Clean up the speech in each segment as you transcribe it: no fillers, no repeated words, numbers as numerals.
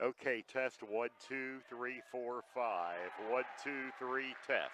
Okay, test 1, 2, 3, 4, 5. 1, 2, 3, test.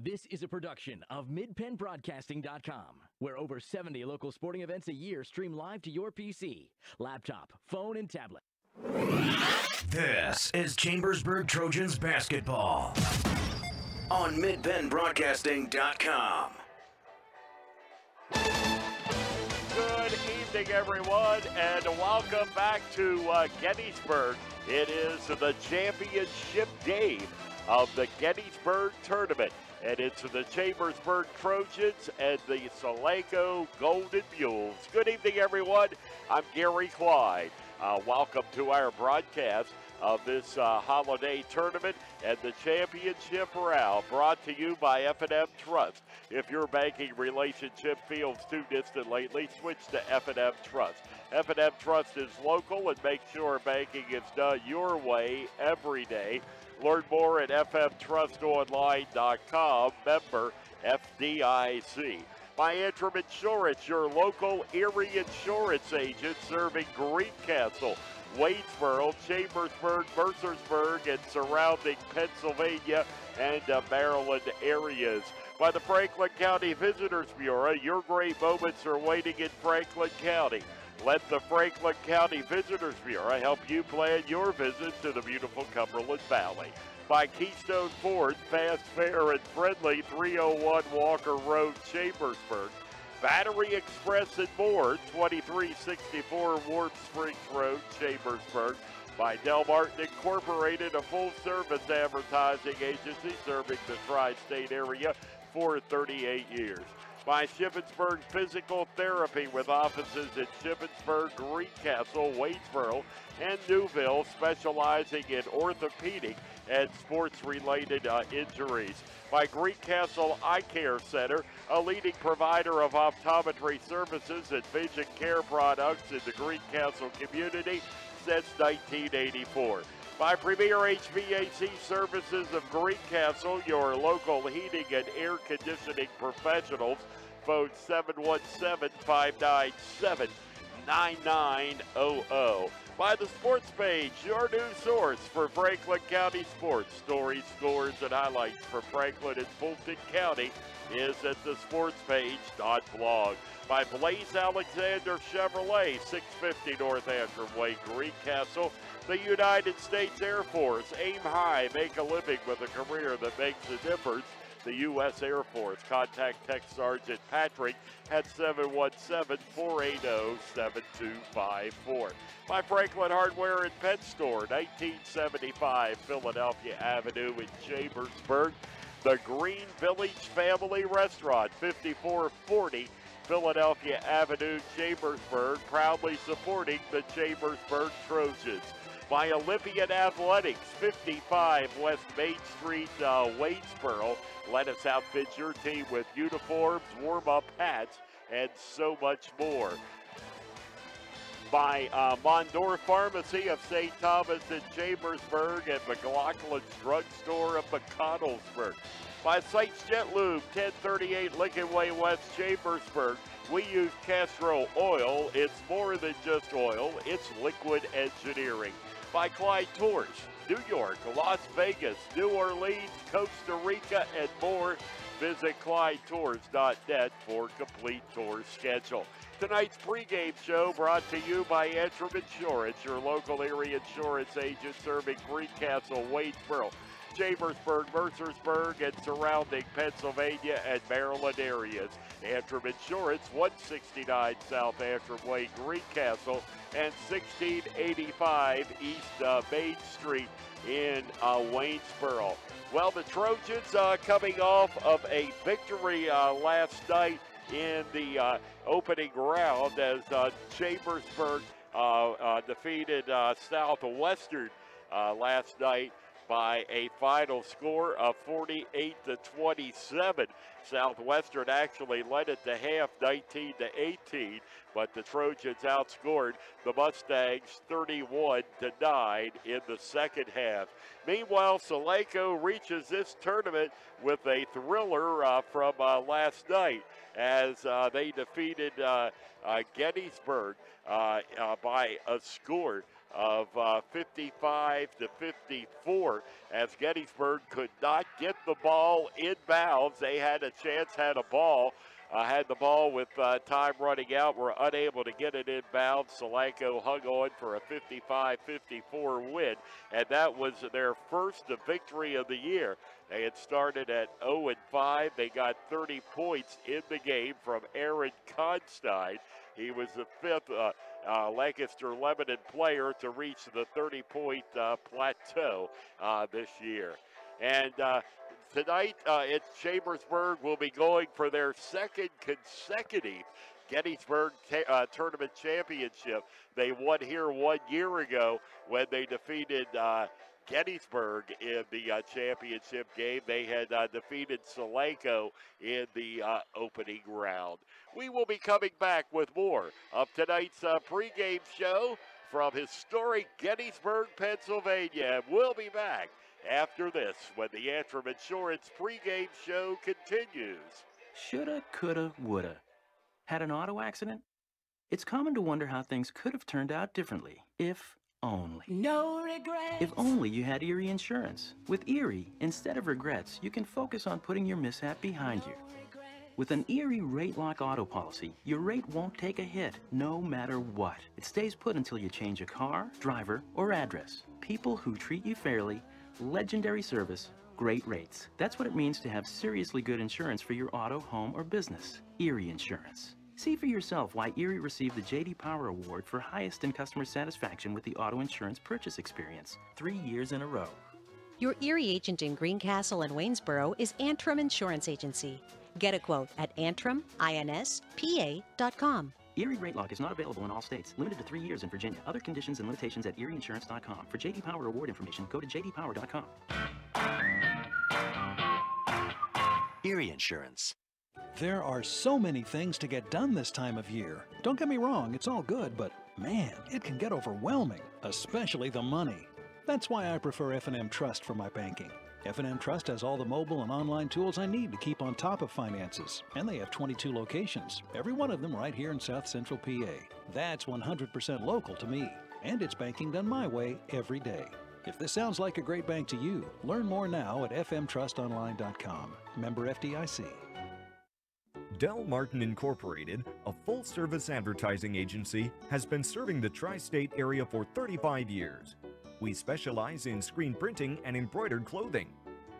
This is a production of MidPennBroadcasting.com, where over 70 local sporting events a year stream live to your PC, laptop, phone, and tablet. This is Chambersburg Trojans basketball on MidPennBroadcasting.com. Good evening, everyone, and welcome back to Gettysburg. It is the championship game of the Gettysburg tournament, and it's the Chambersburg Trojans and the Solanco Golden Mules. Good evening, everyone. I'm Gary Clyde. Welcome to our broadcast of this holiday tournament and the championship round, brought to you by F&M Trust. If your banking relationship feels too distant lately, switch to F&M Trust. F&M Trust is local and makes sure banking is done your way every day. Learn more at fmtrustonline.com, member FDIC. By Antrim Insurance, your local Erie insurance agent serving Greencastle, Wadesboro, Chambersburg, Mercersburg, and surrounding Pennsylvania and Maryland areas. By the Franklin County Visitors Bureau, your great moments are waiting in Franklin County. Let the Franklin County Visitors Bureau help you plan your visit to the beautiful Cumberland Valley. By Keystone Ford, fast, fair, and friendly, 301 Walker Road, Chambersburg. Battery Express and more, 2364 Warp Springs Road, Chambersburg. By Del Martin Incorporated, a full-service advertising agency serving the tri-state area for 38 years. By Shippensburg Physical Therapy, with offices in Shippensburg, Greencastle, Wadesboro, and Newville, specializing in orthopedic and sports-related injuries. By Greencastle Eye Care Center, a leading provider of optometry services and vision care products in the Greencastle community since 1984. By Premier HVAC Services of Greencastle, your local heating and air conditioning professionals. Phone 717-597-9900. By the Sports Page, your new source for Franklin County sports. Stories, scores, and highlights for Franklin and Fulton County is at thesportspage.blog. By Blaze Alexander Chevrolet, 650 North Antrim Way, Greencastle. The United States Air Force. Aim high, make a living with a career that makes a difference. The U.S. Air Force. Contact Tech Sergeant Patrick at 717-480-7254. By Franklin Hardware and Pet Store, 1975 Philadelphia Avenue in Chambersburg. The Green Village Family Restaurant, 5440 Philadelphia Avenue, Chambersburg, proudly supporting the Chambersburg Trojans. By Olympian Athletics, 55 West Main Street, Wadesboro. Let us outfit your team with uniforms, warm-up hats, and so much more. By Mondor Pharmacy of St. Thomas in Chambersburg and McLaughlin's Drugstore of McConnellsburg. By Sites Jet Lube, 1038 Lincoln Way West, Chambersburg. We use Castro oil. It's more than just oil. It's liquid engineering. By Clyde Tours, New York, Las Vegas, New Orleans, Costa Rica, and more. Visit ClydeTours.net for complete tour schedule. Tonight's pregame show brought to you by Antrim Insurance, your local area insurance agent serving Greencastle, Wadesboro, Chambersburg, Mercersburg, and surrounding Pennsylvania and Maryland areas. Antrim Insurance, 169 South Antrim Way, Greencastle, and 1685 East Main Street in Waynesboro. Well, the Trojans coming off of a victory last night in the opening round as Chambersburg defeated Southwestern last night by a final score of 48-27. Southwestern actually led it to half, 19-18, but the Trojans outscored the Mustangs 31-9 in the second half. Meanwhile, Solanco reaches this tournament with a thriller from last night as they defeated Gettysburg by a score of 55-54 as Gettysburg could not get the ball inbounds. They had a chance, had the ball with time running out, were unable to get it inbounds. Solanco hung on for a 55-54 win, and that was their first victory of the year. They had started at 0-5. They got 30 points in the game from Aaron Constein. He was the fifth Lancaster-Lebanon player to reach the 30-point plateau this year. And tonight, Chambersburg will be going for their second consecutive Gettysburg Tournament Championship. They won here 1 year ago when they defeated Gettysburg in the championship game. They had defeated Solanco in the opening round. We will be coming back with more of tonight's pregame show from historic Gettysburg, Pennsylvania. And we'll be back after this when the Antrim Insurance pregame show continues. Shoulda, coulda, woulda. Had an auto accident? It's common to wonder how things could have turned out differently, if only. No regrets. If only you had Erie Insurance. With Erie, instead of regrets, you can focus on putting your mishap behind you. With an Erie Rate Lock auto policy, your rate won't take a hit, no matter what. It stays put until you change a car, driver, or address. People who treat you fairly, legendary service, great rates. That's what it means to have seriously good insurance for your auto, home, or business. Erie Insurance. See for yourself why Erie received the J.D. Power Award for highest in customer satisfaction with the auto insurance purchase experience 3 years in a row. Your Erie agent in Greencastle and Waynesboro is Antrim Insurance Agency. Get a quote at antriminspa.com. Erie Rate Lock is not available in all states. Limited to 3 years in Virginia. Other conditions and limitations at erieinsurance.com. For J.D. Power Award information, go to jdpower.com. Erie Insurance. There are so many things to get done this time of year. Don't get me wrong, it's all good, but man, it can get overwhelming, especially the money. That's why I prefer F&M Trust for my banking. F&M Trust has all the mobile and online tools I need to keep on top of finances, and they have 22 locations, every one of them right here in South Central PA. That's 100% local to me, and it's banking done my way every day. If this sounds like a great bank to you, learn more now at fmtrustonline.com. Member FDIC. Del Martin Incorporated, a full-service advertising agency, has been serving the tri-state area for 35 years. We specialize in screen printing and embroidered clothing.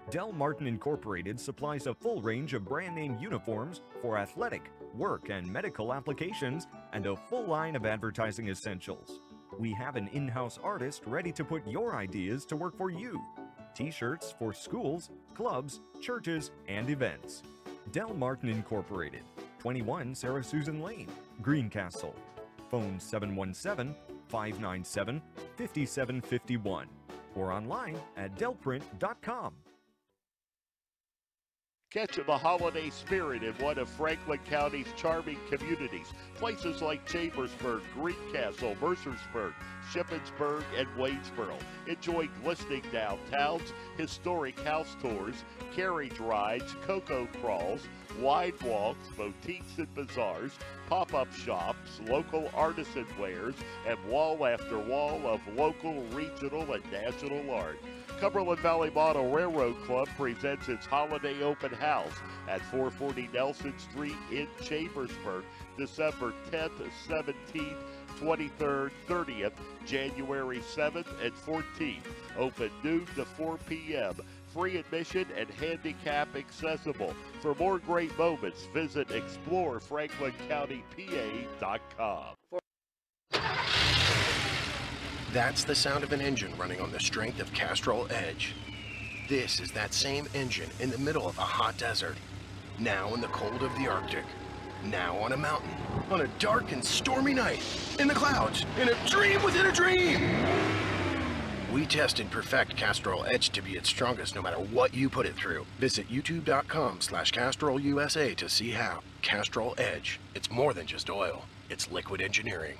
Del Martin Incorporated supplies a full range of brand-name uniforms for athletic, work, and medical applications, and a full line of advertising essentials. We have an in-house artist ready to put your ideas to work for you. T-shirts for schools, clubs, churches, and events. Del Martin Incorporated, 21 Sarah Susan Lane, Greencastle. Phone 717-597-5751 or online at delprint.com. Catch the holiday spirit in one of Franklin County's charming communities. Places like Chambersburg, Greencastle, Mercersburg, Shippensburg, and Waynesboro. Enjoy glistening downtowns, historic house tours, carriage rides, cocoa crawls, wine walks, boutiques and bazaars, pop-up shops, local artisan wares, and wall after wall of local, regional, and national art. Cumberland Valley Model Railroad Club presents its holiday open house at 440 Nelson Street in Chambersburg, December 10th, 17th, 23rd, 30th, January 7th, and 14th. Open noon to 4 p.m. Free admission and handicap accessible. For more great moments, visit explorefranklincountypa.com. That's the sound of an engine running on the strength of Castrol Edge. This is that same engine in the middle of a hot desert. Now in the cold of the Arctic. Now on a mountain. On a dark and stormy night. In the clouds. In a dream within a dream! We test and perfect Castrol Edge to be its strongest no matter what you put it through. Visit youtube.com/CastrolUSA to see how. Castrol Edge. It's more than just oil. It's liquid engineering.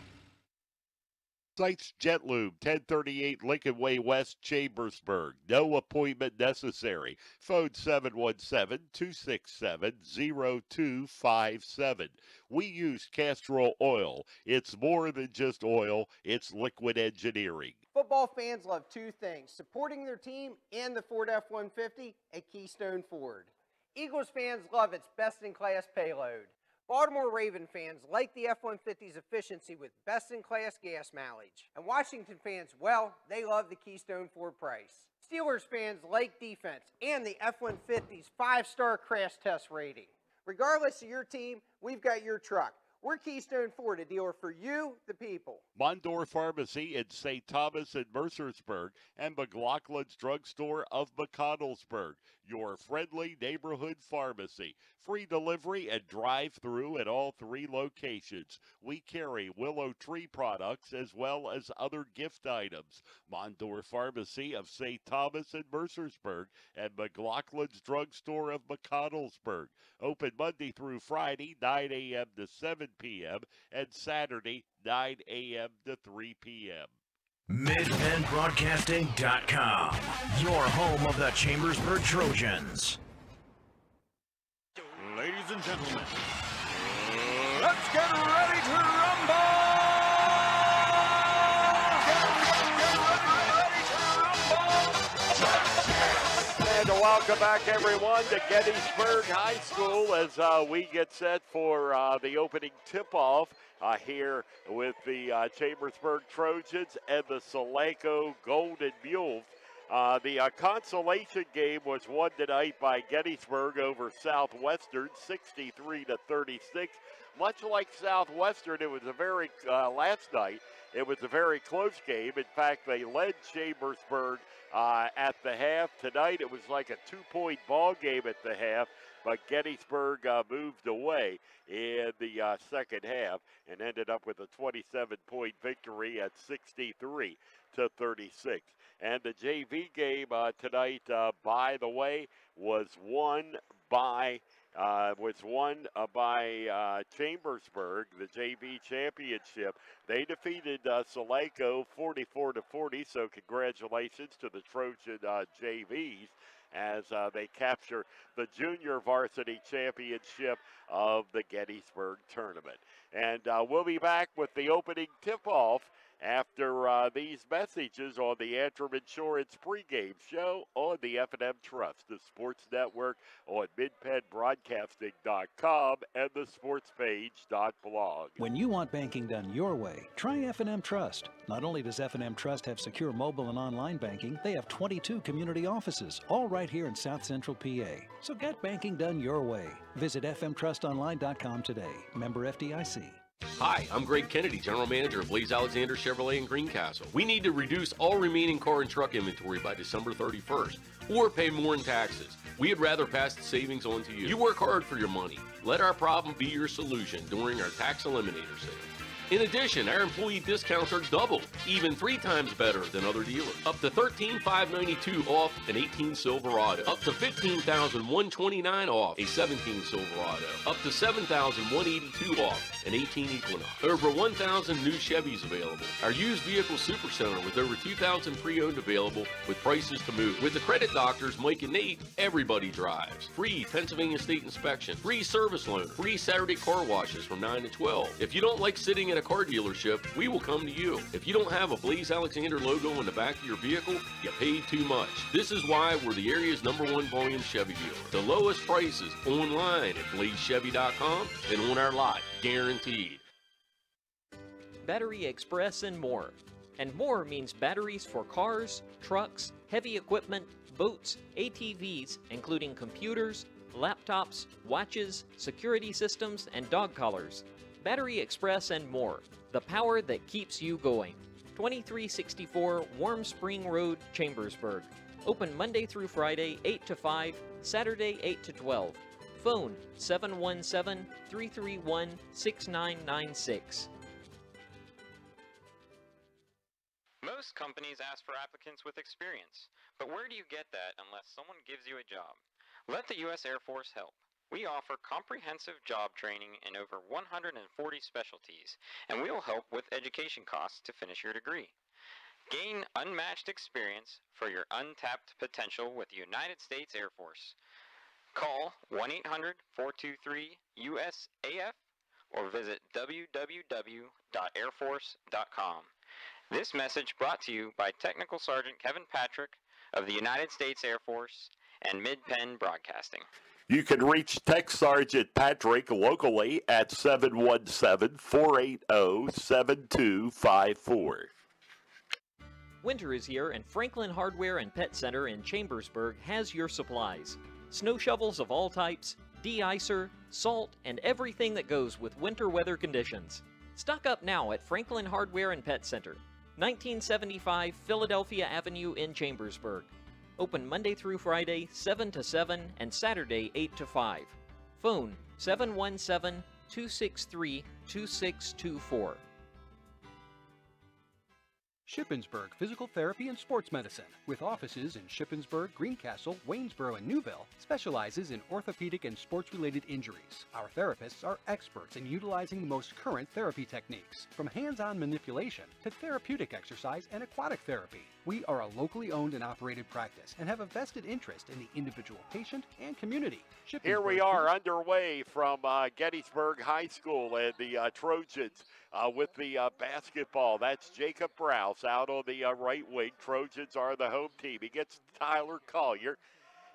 Sites Jet Lube, 1038 Lincoln Way West, Chambersburg. No appointment necessary. Phone 717-267-0257. We use Castrol oil. It's more than just oil, it's liquid engineering. Football fans love two things, supporting their team and the Ford F-150 at Keystone Ford. Eagles fans love its best-in-class payload. Baltimore Raven fans like the F-150's efficiency with best-in-class gas mileage. And Washington fans, well, they love the Keystone Ford price. Steelers fans like defense and the F-150's 5-star crash test rating. Regardless of your team, we've got your truck. We're Keystone Ford, a dealer for you, the people. Mondor Pharmacy in St. Thomas and Mercersburg, and McLaughlin's Drugstore of McConnellsburg, your friendly neighborhood pharmacy. Free delivery and drive-through at all 3 locations. We carry Willow Tree products as well as other gift items. Mondor Pharmacy of St. Thomas and Mercersburg, and McLaughlin's Drugstore of McConnellsburg. Open Monday through Friday, 9 a.m. to 7 p.m., and Saturday, 9 a.m. to 3 p.m. MidPennBroadcasting.com, your home of the Chambersburg Trojans. Ladies and gentlemen, let's get ready to rumble! And welcome back, everyone, to Gettysburg High School as we get set for the opening tip-off here with the Chambersburg Trojans and the Solanco Golden Mules. The consolation game was won tonight by Gettysburg over Southwestern, 63-36. Much like Southwestern, it was a very last night. It was a very close game. In fact, they led Chambersburg at the half. Tonight, it was like a 2-point ball game at the half, but Gettysburg moved away in the second half and ended up with a 27-point victory at 63-36. And the JV game tonight, by the way, was won by Chambersburg, the JV championship. They defeated Solanco 44-40, so congratulations to the Trojan JVs as they capture the junior varsity championship of the Gettysburg tournament. And we'll be back with the opening tip-off after these messages on the Antrim Insurance pregame show on the F&M Trust, the sports network on MidPennBroadcasting.com and the sportspage.blog. When you want banking done your way, try F&M Trust. Not only does F&M Trust have secure mobile and online banking, they have 22 community offices, all right here in South Central PA. So get banking done your way. Visit fmtrustonline.com today. Member FDIC. Hi, I'm Greg Kennedy, General Manager of Blaze Alexander Chevrolet in Greencastle. We need to reduce all remaining car and truck inventory by December 31st, or pay more in taxes. We'd rather pass the savings on to you. You work hard for your money. Let our problem be your solution during our Tax Eliminator sale. In addition, our employee discounts are doubled, even 3 times better than other dealers. Up to $13,592 off an 18 Silverado. Up to $15,129 off a 17 Silverado. Up to $7,182 off an 18 Equinox. Over 1,000 new Chevys available. Our used vehicle supercenter with over 2,000 pre-owned available with prices to move. With the credit doctors Mike and Nate, everybody drives. Free Pennsylvania State inspection. Free service loan. Free Saturday car washes from 9 to 12. If you don't like sitting at a car dealership, we will come to you. If you don't have a Blaze Alexander logo on the back of your vehicle, you paid too much. This is why we're the area's #1 volume Chevy dealer. The lowest prices online at blazechevy.com and on our lot, guaranteed. Battery Express and more. And more means batteries for cars, trucks, heavy equipment, boats, ATVs, including computers, laptops, watches, security systems, and dog collars. Battery Express and more. The power that keeps you going. 2364 Warm Spring Road, Chambersburg. Open Monday through Friday, 8 to 5, Saturday, 8 to 12. Phone 717-331-6996. Most companies ask for applicants with experience, but where do you get that unless someone gives you a job? Let the U.S. Air Force help. We offer comprehensive job training in over 140 specialties, and we'll help with education costs to finish your degree. Gain unmatched experience for your untapped potential with the United States Air Force. Call 1-800-423-USAF or visit www.airforce.com. This message brought to you by Technical Sergeant Kevin Patrick of the United States Air Force and Mid-Penn Broadcasting. You can reach Tech Sergeant Patrick locally at 717-480-7254. Winter is here, and Franklin Hardware and Pet Center in Chambersburg has your supplies. Snow shovels of all types, de-icer, salt, and everything that goes with winter weather conditions. Stock up now at Franklin Hardware and Pet Center, 1975 Philadelphia Avenue in Chambersburg. Open Monday through Friday, 7 to 7, and Saturday, 8 to 5. Phone 717-263-2624. Shippensburg Physical Therapy and Sports Medicine, with offices in Shippensburg, Greencastle, Waynesboro, and Newville, specializes in orthopedic and sports-related injuries. Our therapists are experts in utilizing the most current therapy techniques, from hands-on manipulation to therapeutic exercise and aquatic therapy. We are a locally owned and operated practice and have a vested interest in the individual patient and community. Here we are underway from Gettysburg High School and the Trojans with the basketball. That's Jacob Browse out on the right wing. Trojans are the home team. He gets Tyler Collier.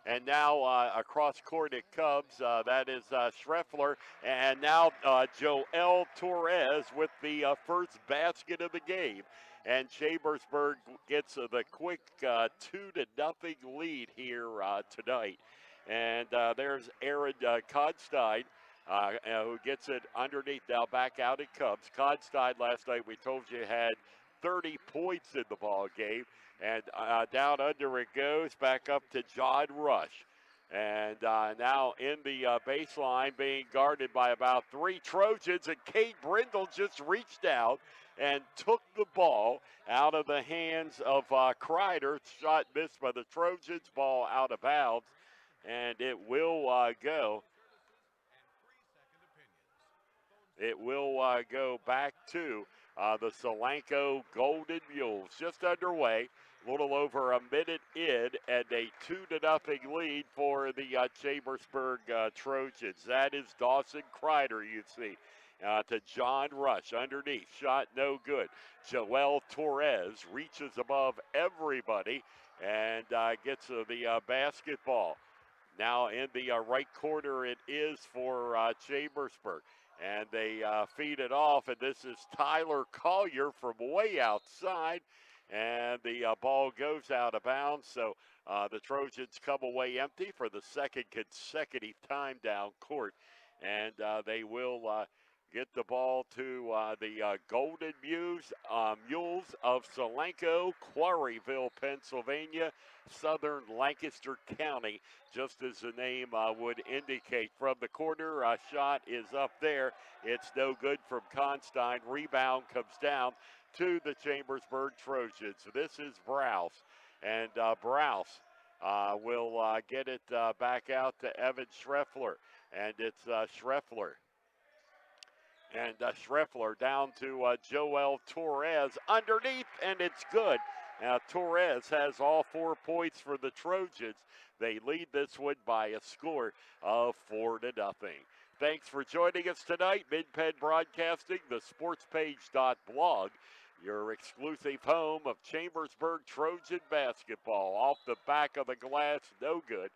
And now across court it comes. That is Schreffler. And now Joel Torres with the first basket of the game. And Chambersburg gets the quick 2-0 lead here tonight. And there's Aaron Constein, who gets it underneath. Now back out it comes. Constein last night, we told you, had 30 points in the ball game. And down under it goes, back up to John Rush. And now in the baseline, being guarded by about 3 Trojans. And Kate Brindle just reached out and took the ball out of the hands of Kreider. Shot missed by the Trojans, ball out of bounds. And it will go. It will go back to the Solanco Golden Mules. Just underway, a little over a minute in, and a 2-0 lead for the Chambersburg Trojans. That is Dawson Kreider, you see. To John Rush underneath. Shot no good. Joel Torres reaches above everybody and gets the basketball. Now in the right corner it is for Chambersburg. And they feed it off, and this is Tyler Collier from way outside. And the ball goes out of bounds, so the Trojans come away empty for the second consecutive time down court. And they will get the ball to the Golden Mules of Solanco, Quarryville, Pennsylvania, southern Lancaster County, just as the name would indicate. From the corner, shot is up there. It's no good from Constein. Rebound comes down to the Chambersburg Trojans. This is Browse, and Browse will get it back out to Evan Schreffler, and it's Schreffler. And Schreffler down to Joel Torres underneath, and it's good. Now Torres has all 4 points for the Trojans. They lead this one by a score of 4-0. Thanks for joining us tonight. Mid-Penn Broadcasting, the sportspage.blog, your exclusive home of Chambersburg Trojan basketball. Off the back of the glass, no good.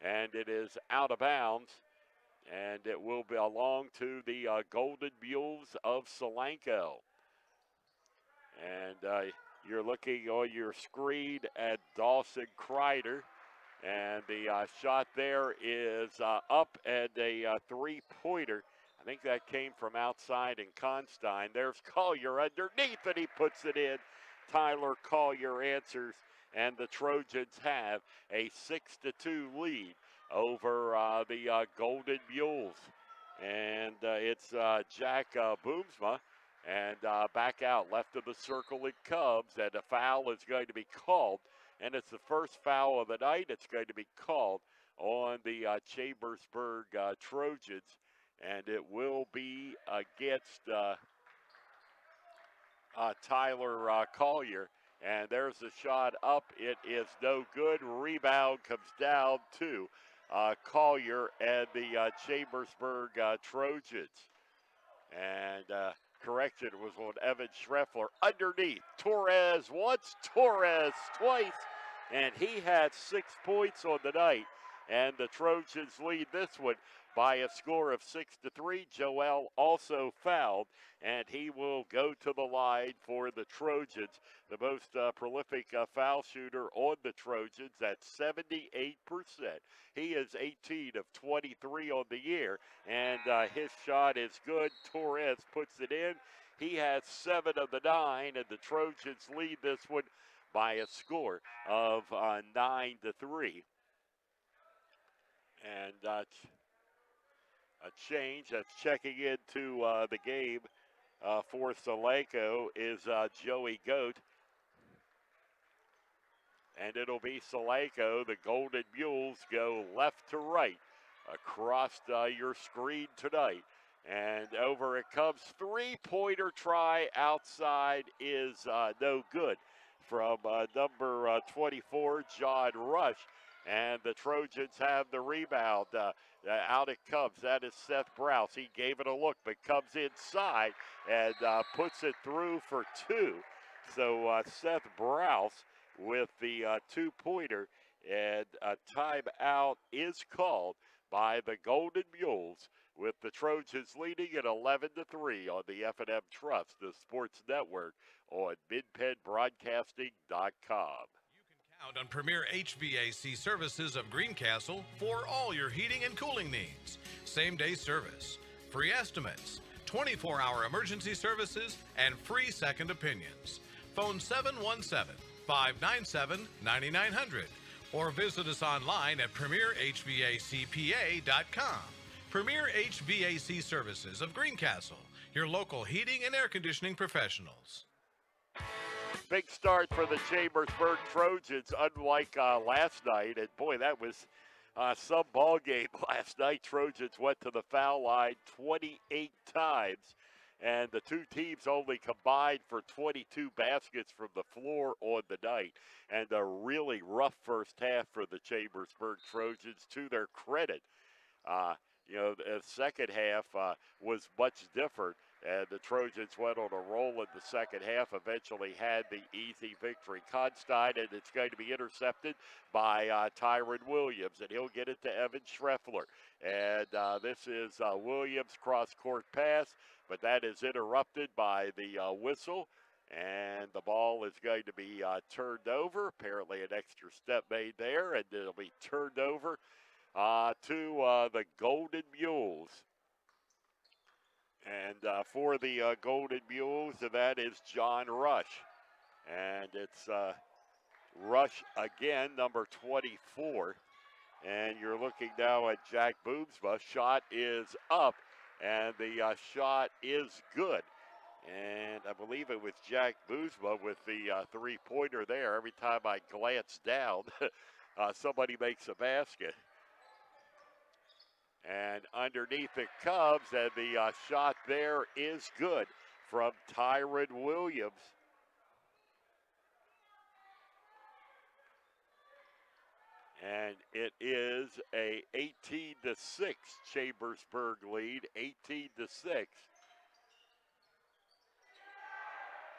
And it is out of bounds. And it will belong to the Golden Mules of Solanco. And you're looking on your screen at Dawson Kreider. And the shot there is up, and a 3-pointer. I think that came from outside in Constein. There's Collier underneath, and he puts it in. Tyler Collier answers, and the Trojans have a 6-2 lead over the Golden Mules. And it's Jack Boomsma. And back out, left of the circle it comes, and a foul is going to be called. And it's the first foul of the night. It's going to be called on the Chambersburg Trojans, and it will be against Tyler Collier. And there's a shot up. It is no good. Rebound comes down to Collier and the Chambersburg Trojans. And correction was on Evan Schreffler. Underneath, Torres once, Torres twice, and he had 6 points on the night. And the Trojans lead this one by a score of 6-3. Joel also fouled, and he will go to the line for the Trojans. The most prolific foul shooter on the Trojans at 78%. He is 18 of 23 on the year, and his shot is good. Torres puts it in. He has 7 of the 9, and the Trojans lead this one by a score of 9-3. And a change that's checking into the game for Solanco is Joey Goat. And it'll be Solanco. The Golden Mules go left to right across your screen tonight. And over it comes. Three-pointer try outside is no good from number 24, John Rush. And the Trojans have the rebound. Out it comes. That is Seth Browse. He gave it a look, but comes inside and puts it through for 2. So Seth Browse with the 2-pointer, and a timeout is called by the Golden Mules, with the Trojans leading at 11-3 on the F&M Trust, the sports network on MidPennBroadcasting.com. Count on Premier HVAC Services of Greencastle for all your heating and cooling needs. Same-day service, free estimates, 24-hour emergency services, and free second opinions. Phone 717-597-9900 or visit us online at premierhvacpa.com. Premier HVAC Services of Greencastle, your local heating and air conditioning professionals. Big start for the Chambersburg Trojans, unlike last night. And boy, that was some ball game last night. Trojans went to the foul line 28 times, and the two teams only combined for 22 baskets from the floor on the night. And a really rough first half for the Chambersburg Trojans, to their credit. The second half was much different. And the Trojans went on a roll in the second half, eventually had the easy victory. Constein, and it's going to be intercepted by Tyron Williams, and he'll get it to Evan Schreffler. And this is Williams' cross-court pass, but that is interrupted by the whistle. And the ball is going to be turned over. Apparently an extra step made there, and it'll be turned over to the Golden Mules. And for the Golden Mules, that is John Rush. And it's Rush again, number 24. And you're looking now at Jack Boomsma. Shot is up, and the shot is good. And I believe it was Jack Boomsma with the three-pointer there. Every time I glance down, somebody makes a basket. And underneath it comes, and the shot there is good from Tyron Williams. And it is a 18-6 Chambersburg lead, 18-6.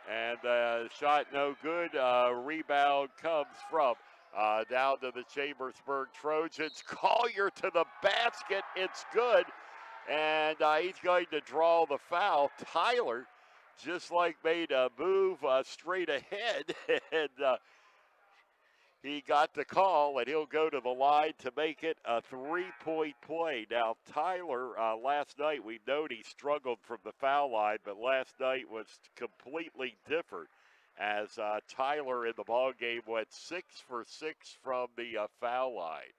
And the shot no good. Rebound comes from down to the Chambersburg Trojans. Collier to the basket. It's good. And he's going to draw the foul. Tyler just made a move straight ahead. And he got the call, and he'll go to the line to make it a three-point play. Now, Tyler, last night, we know he struggled from the foul line, but last night was completely different, as Tyler in the ballgame went 6 for 6 from the foul line.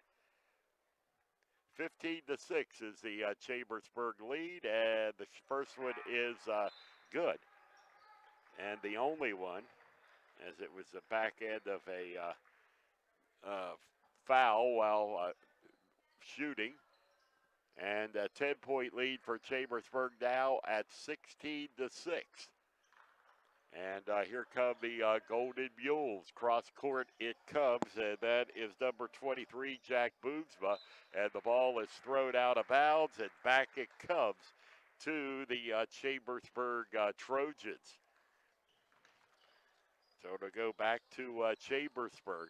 15-6 is the Chambersburg lead, and the first one is good. And the only one, as it was the back end of a foul, while shooting. And a 10-point lead for Chambersburg now at 16-6. And here come the Golden Mules. Cross court it comes, and that is number 23, Jack Boomsma. And the ball is thrown out of bounds, and back it comes to the Chambersburg Trojans. So to go back to Chambersburg.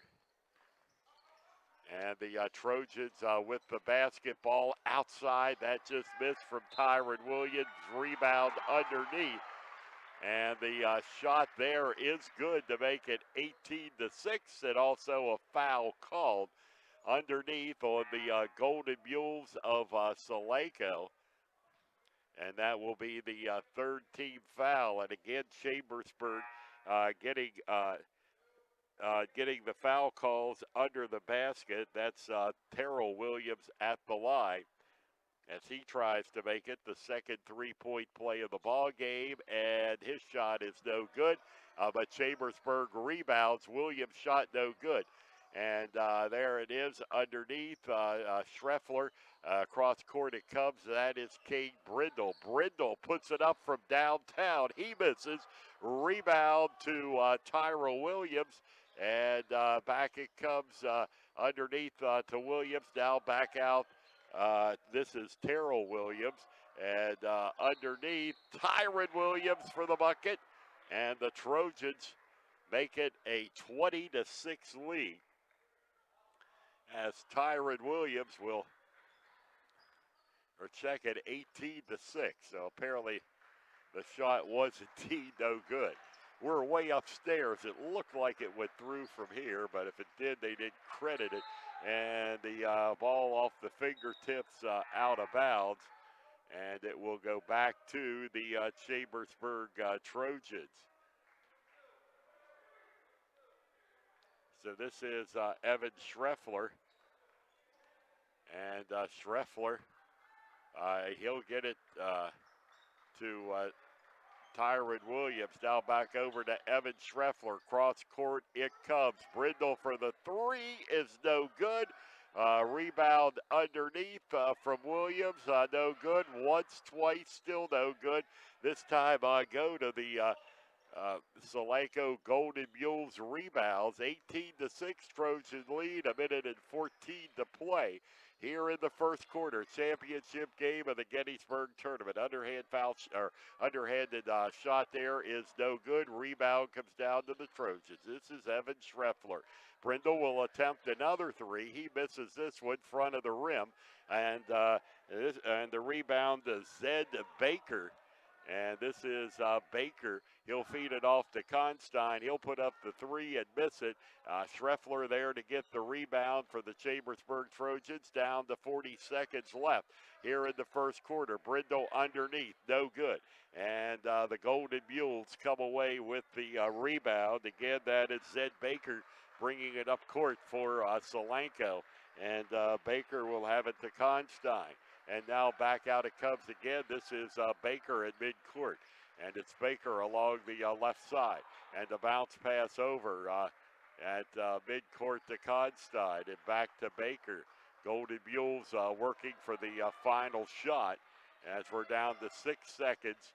And the Trojans with the basketball outside. That just missed from Tyron Williams. Rebound underneath. And the shot there is good to make it 18-6, and also a foul called underneath on the Golden Mules of Solanco. And that will be the third team foul. And again, Chambersburg getting the foul calls under the basket. That's Terrell Williams at the line as he tries to make it the second three-point play of the ball game, and his shot is no good. But Chambersburg rebounds. Williams' shot no good. And there it is underneath. Schreffler, cross court it comes. That is King Brindle. Brindle puts it up from downtown. He misses. Rebound to Tyra Williams. And back it comes underneath to Williams. Now back out. This is Terrell Williams. And underneath, Tyron Williams for the bucket. And the Trojans make it a 20-6 lead. As Tyron Williams will check at 18-6. So apparently the shot was indeed no good. We're way upstairs. It looked like it went through from here, but if it did, they didn't credit it. And the ball off the fingertips out of bounds. And it will go back to the Chambersburg Trojans. So this is Evan Schreffler. And Schreffler, he'll get it to Tyron Williams. Now back over to Evan Schreffler. Cross court, it comes. Brindle for the three is no good. Rebound underneath from Williams, no good. Once, twice, still no good. This time go to the Solanco Golden Mules rebounds. 18-6 Trojan lead, a minute and 14 to play here in the first quarter. Championship game of the Gettysburg tournament. Underhanded shot there is no good. Rebound comes down to the Trojans. This is Evan Schreffler. Brindle will attempt another three. He misses this one front of the rim. And the rebound to Zed Baker. And this is Baker. He'll feed it off to Constein. He'll put up the three and miss it. Schreffler there to get the rebound for the Chambersburg Trojans. Down to 40 seconds left here in the first quarter. Brindle underneath, no good. And the Golden Mules come away with the rebound. Again, that is Zed Baker bringing it up court for Solanco. And Baker will have it to Constein. And now back out it comes again. This is Baker at midcourt. And it's Baker along the left side. And the bounce pass over at midcourt to Constein. And back to Baker. Golden Mules working for the final shot. As we're down to 6 seconds,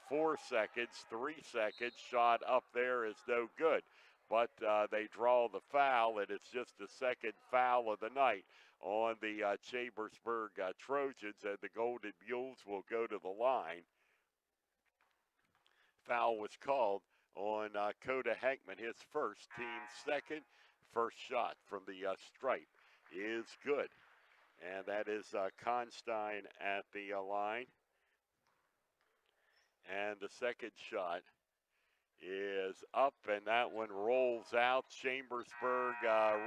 4 seconds, 3 seconds. Shot up there is no good. But they draw the foul, and it's just the second foul of the night on the Chambersburg Trojans, and the Golden Mules will go to the line. Foul was called on Coda Heckman, his first, team second. First shot from the stripe is good. And that is Constein at the line. And the second shot is up, and that one rolls out. Chambersburg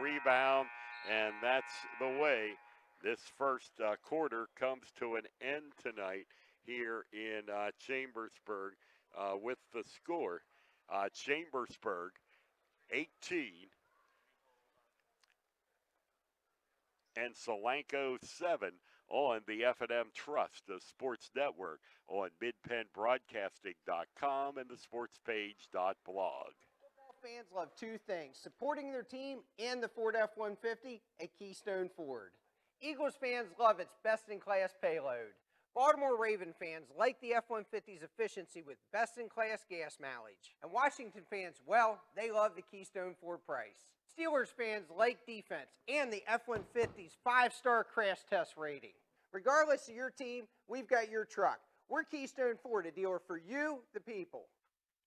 rebound, and that's the way this first quarter comes to an end tonight here in Chambersburg with the score. Chambersburg 18 and Solanco 7 on the F&M Trust, the Sports Network, on midpennbroadcasting.com and the sportspage.blog. Football fans love two things: supporting their team and the Ford F-150 at Keystone Ford. Eagles fans love its best-in-class payload. Baltimore Raven fans like the F-150's efficiency with best-in-class gas mileage. And Washington fans, well, they love the Keystone Ford price. Steelers fans like defense and the F-150's 5-star crash test rating. Regardless of your team, we've got your truck. We're Keystone Ford, a dealer for you, the people.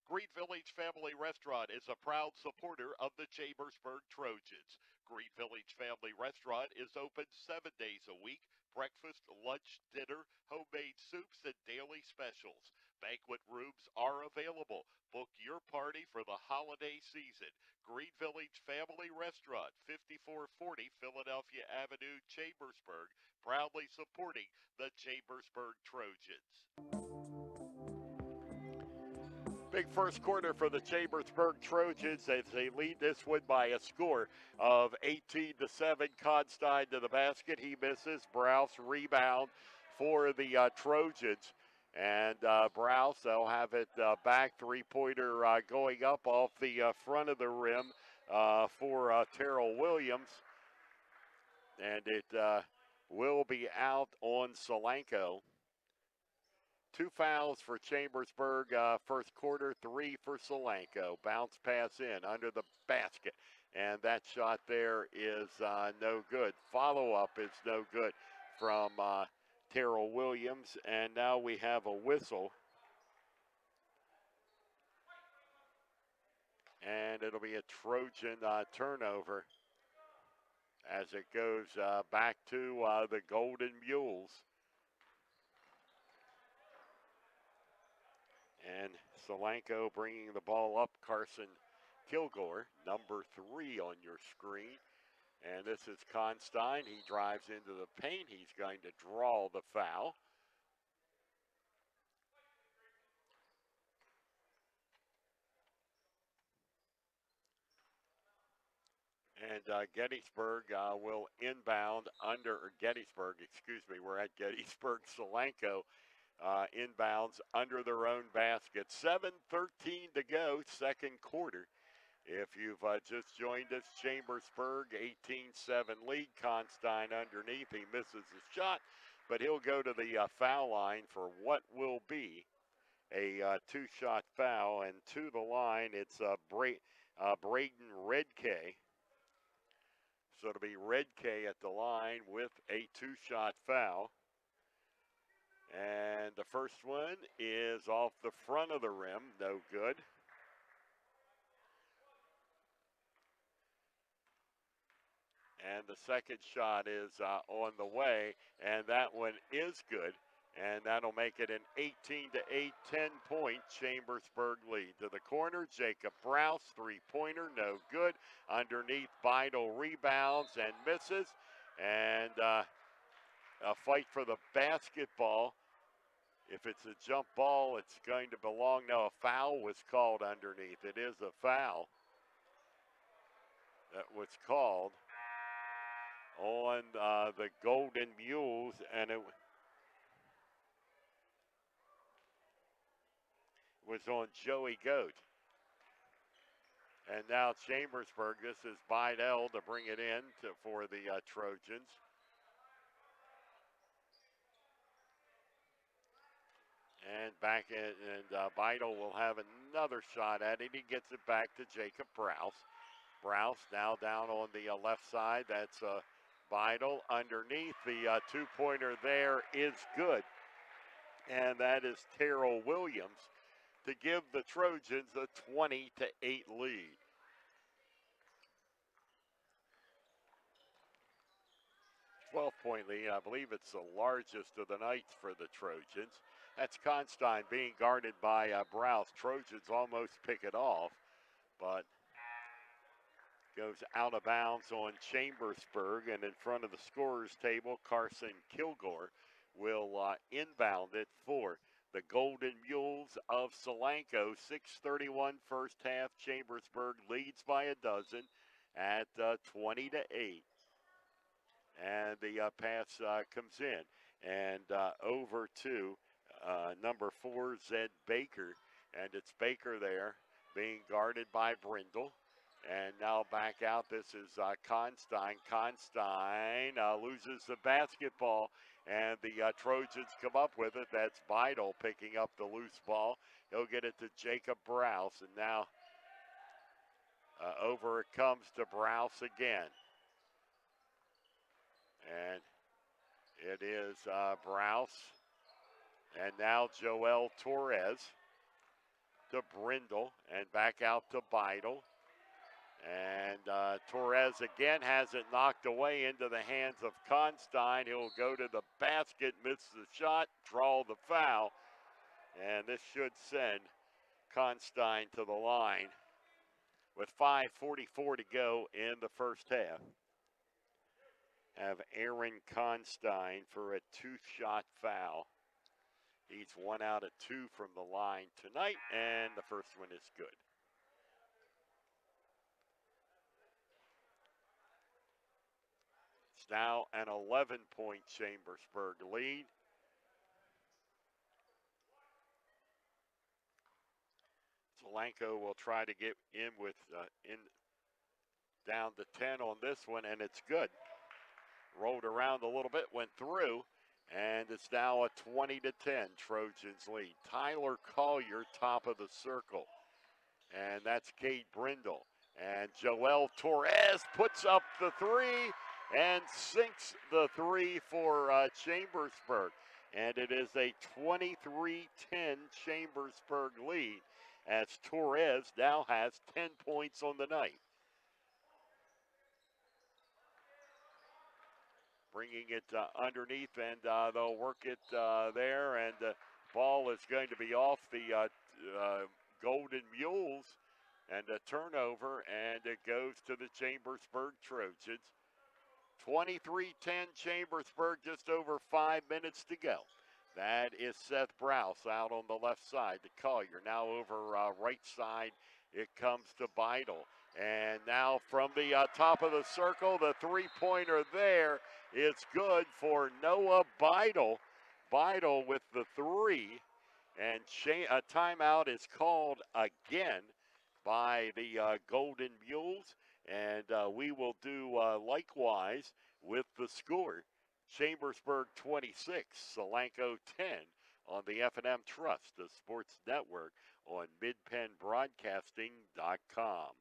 Green Village Family Restaurant is a proud supporter of the Chambersburg Trojans. Green Village Family Restaurant is open 7 days a week. Breakfast, lunch, dinner, homemade soups, and daily specials. Banquet rooms are available. Book your party for the holiday season. Green Village Family Restaurant, 5440 Philadelphia Avenue, Chambersburg, proudly supporting the Chambersburg Trojans. Big first quarter for the Chambersburg Trojans as they lead this one by a score of 18-7. Constein to the basket. He misses. Browse rebound for the Trojans. And Browse, they'll have it back. Three-pointer going up off the front of the rim for Terrell Williams. And it will be out on Solanco. 2 fouls for Chambersburg first quarter, 3 for Solanco. Bounce pass in under the basket. And that shot there is no good. Follow-up is no good from Terrell Williams. And now we have a whistle. And it'll be a Trojan turnover as it goes back to the Golden Mules. And Solanco bringing the ball up. Carson Kilgore, number 3 on your screen. And this is Constein. He drives into the paint. He's going to draw the foul. And Gettysburg will inbound we're at Gettysburg. Solanco inbounds under their own basket. 7:13 to go, second quarter. If you've just joined us, Chambersburg, 18-7 lead. Constein underneath. He misses his shot, but he'll go to the foul line for what will be a 2-shot foul. And to the line, it's Braden Redkay. So it'll be Redkay at the line with a 2-shot foul. And the first one is off the front of the rim, no good. And the second shot is on the way, and that one is good. And that'll make it an 18-8, 10-point Chambersburg lead. To the corner, Jacob Browse, three-pointer, no good. Underneath, Beidel rebounds and misses. And a fight for the basketball. If it's a jump ball, it's going to belong. No, a foul was called underneath. It is a foul that was called on the Golden Mules, and it was on Joey Goat. And now Chambersburg, this is Beidel to bring it in for the Trojans. And back in, and Beidel will have another shot at it. He gets it back to Jacob Browse. Browse now down on the left side. That's Beidel underneath. The two-pointer there is good. And that is Terrell Williams to give the Trojans a 20-8 lead. Point lead. I believe it's the largest of the night for the Trojans. That's Constein being guarded by Browse. Trojans almost pick it off, but goes out of bounds on Chambersburg, and in front of the scorer's table, Carson Kilgore will inbound it for the Golden Mules of Solanco. 6:31 first half. Chambersburg leads by a dozen at 20-8. And the pass comes in. And over to number 4, Zed Baker. And it's Baker there being guarded by Brindle. And now back out. This is Constein. Constein loses the basketball, and the Trojans come up with it. That's Beidel picking up the loose ball. He'll get it to Jacob Browse, and now over it comes to Browse again. And it is Browse, and now Joel Torres to Brindle, and back out to Beidel. And Torres again has it knocked away into the hands of Constein. He'll go to the basket, miss the shot, draw the foul. And this should send Constein to the line with 5:44 to go in the first half. Have Aaron Constein for a 2-shot foul. He's 1 out of 2 from the line tonight, and the first one is good. It's now an 11-point Chambersburg lead. Solanco will try to get in with down to 10 on this one, and it's good. Rolled around a little bit, went through, and it's now a 20-10 Trojans lead. Tyler Collier, top of the circle, and that's Cade Brindle. And Joel Torres puts up the 3 and sinks the 3 for Chambersburg. And it is a 23-10 Chambersburg lead, as Torres now has 10 points on the night. Bringing it underneath, and they'll work it there, and the ball is going to be off the Golden Mules, and a turnover, and it goes to the Chambersburg Trojans. 23-10 Chambersburg, just over 5 minutes to go. That is Seth Browse out on the left side to Collier. Now over right side, it comes to Beidel. And now from the top of the circle, the three-pointer there is good for Noah Beidel. Beidel with the 3. And a timeout is called again by the Golden Mules. And we will do likewise with the score. Chambersburg 26, Solanco 10 on the F&M Trust, the sports network on midpennbroadcasting.com.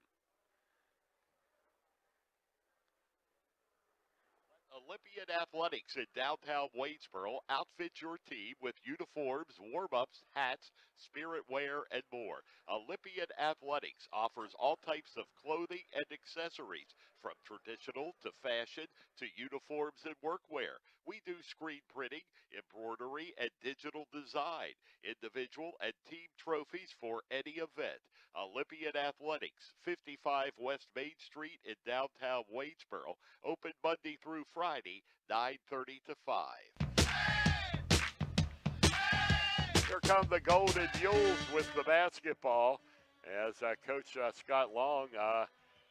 Olympian Athletics in downtown Waynesboro outfit your team with uniforms, warm-ups, hats, spirit wear, and more. Olympian Athletics offers all types of clothing and accessories, from traditional to fashion to uniforms and workwear. We do screen printing, embroidery, and digital design, individual and team trophies for any event. Olympian Athletics, 55 West Main Street in downtown Waynesboro, open Monday through Friday, 9:30 to 5. Here come the Golden Mules with the basketball as Coach Scott Long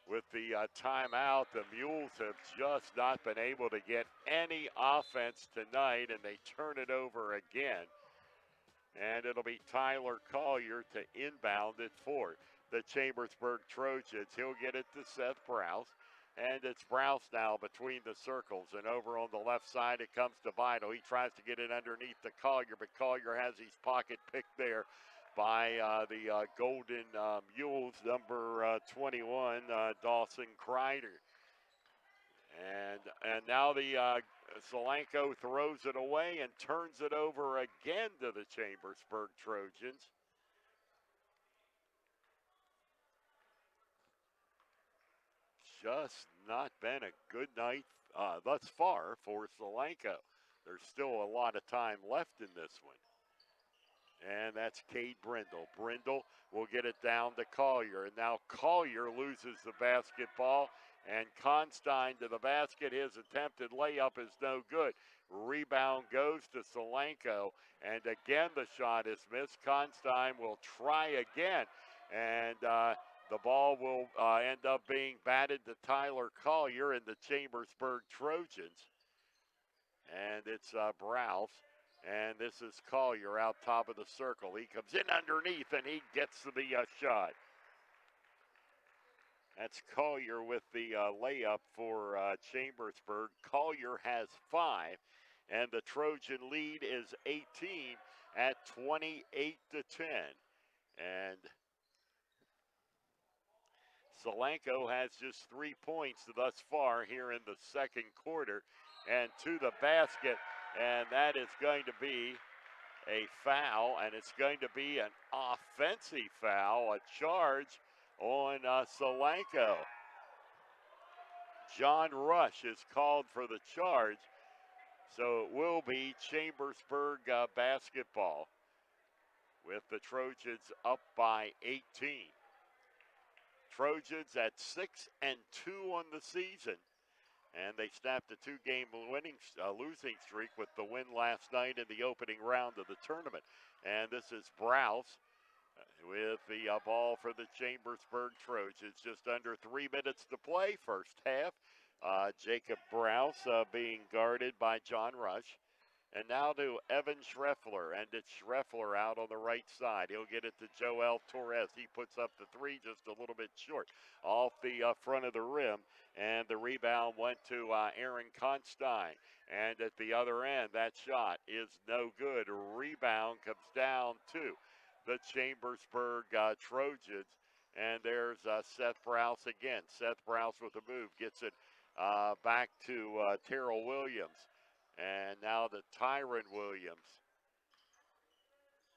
with the timeout. The Mules have just not been able to get any offense tonight, and they turn it over again. And it'll be Tyler Collier to inbound it for the Chambersburg Trojans. He'll get it to Seth Browse. And it's Browse now between the circles. And over on the left side, it comes to Beidel. He tries to get it underneath to Collier, but Collier has his pocket picked there by the Golden Mules, number 21, Dawson Kreider. And now the Solanco throws it away and turns it over again to the Chambersburg Trojans. Just not been a good night thus far for Solanco. There's still a lot of time left in this one. And that's Cade Brindle. Brindle will get it down to Collier. And now Collier loses the basketball. And Constein to the basket. His attempted layup is no good. Rebound goes to Solanco. And again, the shot is missed. Constein will try again. And the ball will end up being batted to Tyler Collier and the Chambersburg Trojans. And it's Browse. And this is Collier out top of the circle. He comes in underneath, and he gets the shot. That's Collier with the layup for Chambersburg. Collier has 5, and the Trojan lead is 18 at 28-10. And Solanco has just 3 points thus far here in the second quarter, and to the basket, and that is going to be a foul, and it's going to be an offensive foul, a charge on Solanco. John Rush is called for the charge, so it will be Chambersburg basketball with the Trojans up by 18. Trojans at 6-2 on the season, and they snapped a 2-game losing streak with the win last night in the opening round of the tournament. And this is Browse with the ball for the Chambersburg Trojans. Just under 3 minutes to play, first half. Jacob Browse being guarded by John Rush. And now to Evan Schreffler, and it's Schreffler out on the right side. He'll get it to Joel Torres. He puts up the 3 just a little bit short off the front of the rim, and the rebound went to Aaron Constein. And at the other end, that shot is no good. A rebound comes down to the Chambersburg Trojans, and there's Seth Browse again. Seth Browse with a move, gets it back to Terrell Williams. And now to Tyron Williams.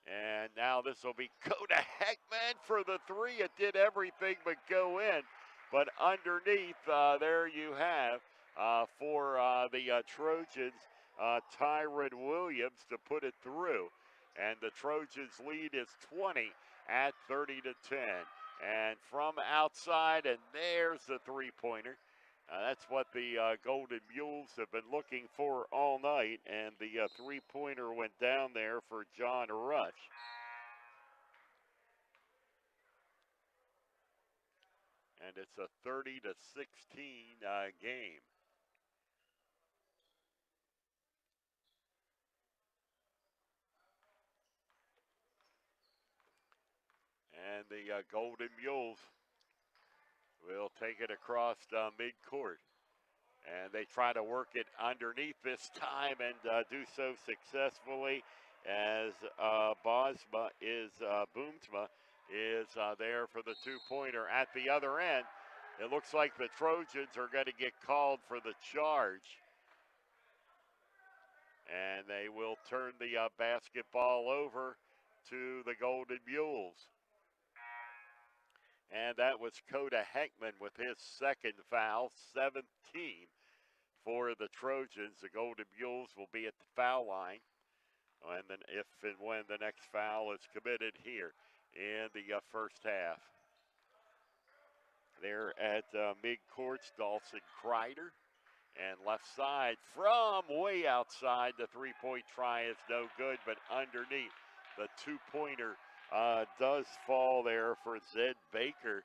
And now this will be Coda Heckman for the 3. It did everything but go in. But underneath, there you have for the Trojans, Tyron Williams to put it through. And the Trojans lead is 20 at 30-10. And from outside, and there's the 3-pointer. That's what the Golden Mules have been looking for all night, and the 3-pointer went down there for John Rush. And it's a 30-16 game. And the Golden Mules will take it across midcourt. And they try to work it underneath this time and do so successfully as Boomsma is there for the 2-pointer. At the other end, it looks like the Trojans are going to get called for the charge. And they will turn the basketball over to the Golden Mules. And that was Coda Heckman with his second foul, 17 for the Trojans. The Golden Mules will be at the foul line. And then if and when the next foul is committed here in the first half. There at midcourt, Dawson Kreider. And left side from way outside, the 3-point try is no good, but underneath the 2-pointer does fall there for Zed Baker,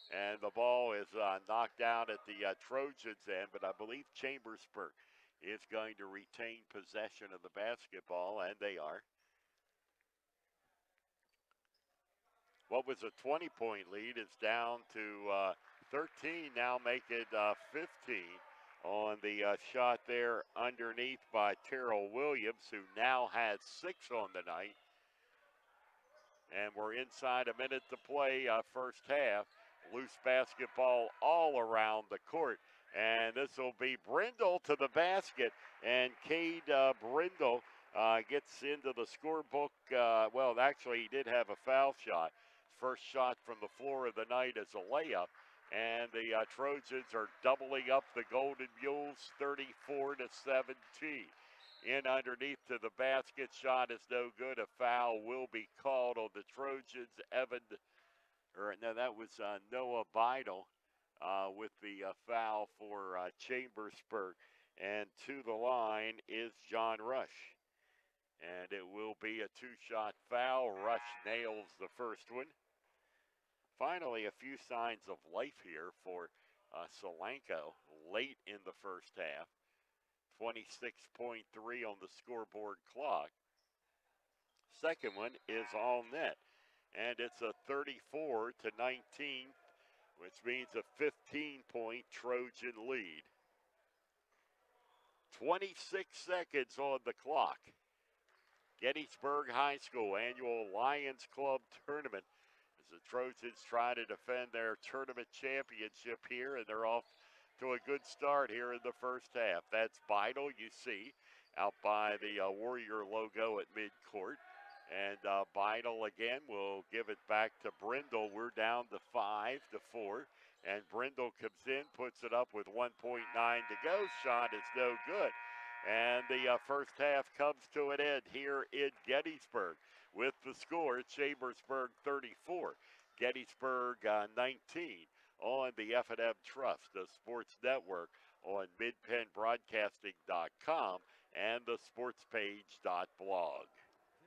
and the ball is knocked out at the Trojans end, but I believe Chambersburg is going to retain possession of the basketball, and they are. What was a 20-point lead is down to 13, now make it 15 on the shot there underneath by Terrell Williams, who now has 6 on the night. And we're inside a minute to play first half. Loose basketball all around the court. And this will be Brindle to the basket. And Cade Brindle gets into the scorebook. Well, actually, he did have a foul shot. First shot from the floor of the night is a layup. And the Trojans are doubling up the Golden Mules 34-17. In underneath to the basket, shot is no good. A foul will be called on the Trojans. That was Noah Beidel with the foul for Chambersburg. And to the line is John Rush. And it will be a 2-shot foul. Rush nails the first one. Finally, a few signs of life here for Solanco late in the first half. 26.3 on the scoreboard clock. Second one is all net. And it's a 34-19 which means a 15-point Trojan lead. 26 seconds on the clock. Gettysburg High School annual Lions Club tournament as the Trojans try to defend their tournament championship here, and they're off to a good start here in the first half. That's Beidel, you see, out by the Warrior logo at midcourt. And Beidel again will give it back to Brindle. We're down to 5-4. And Brindle comes in, puts it up with 1.9 to go. Shot is no good. And the first half comes to an end here in Gettysburg with the score, Chambersburg 34, Gettysburg 19 on the F&M Trust, the sports network on midpenbroadcasting.com and the sportspage.blog.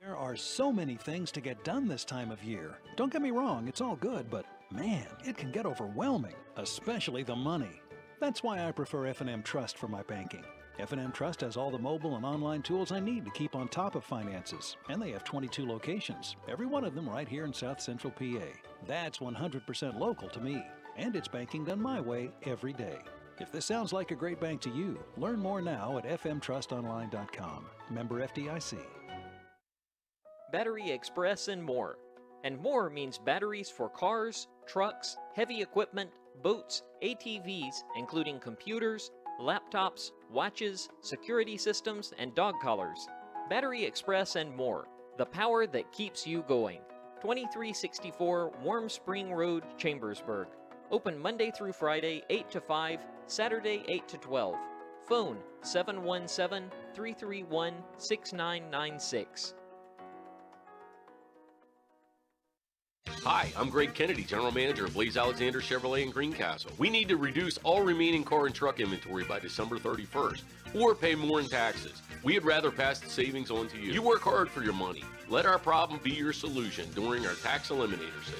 There are so many things to get done this time of year. Don't get me wrong, it's all good, but man, it can get overwhelming, especially the money. That's why I prefer F&M Trust for my banking. F&M Trust has all the mobile and online tools I need to keep on top of finances, and they have 22 locations, every one of them right here in South Central PA. That's 100% local to me, and it's banking done my way every day. If this sounds like a great bank to you, learn more now at fmtrustonline.com. Member FDIC. Battery Express and more. And more means batteries for cars, trucks, heavy equipment, boats, ATVs, including computers, laptops, watches, security systems, and dog collars. Battery Express and more. The power that keeps you going. 2364 Warm Spring Road, Chambersburg. Open Monday through Friday, 8 to 5, Saturday, 8 to 12. Phone 717-331-6996. Hi, I'm Greg Kennedy, General Manager of Blaze Alexander Chevrolet in Greencastle. We need to reduce all remaining car and truck inventory by December 31st, or pay more in taxes. We'd rather pass the savings on to you. You work hard for your money. Let our problem be your solution during our Tax Eliminator sale.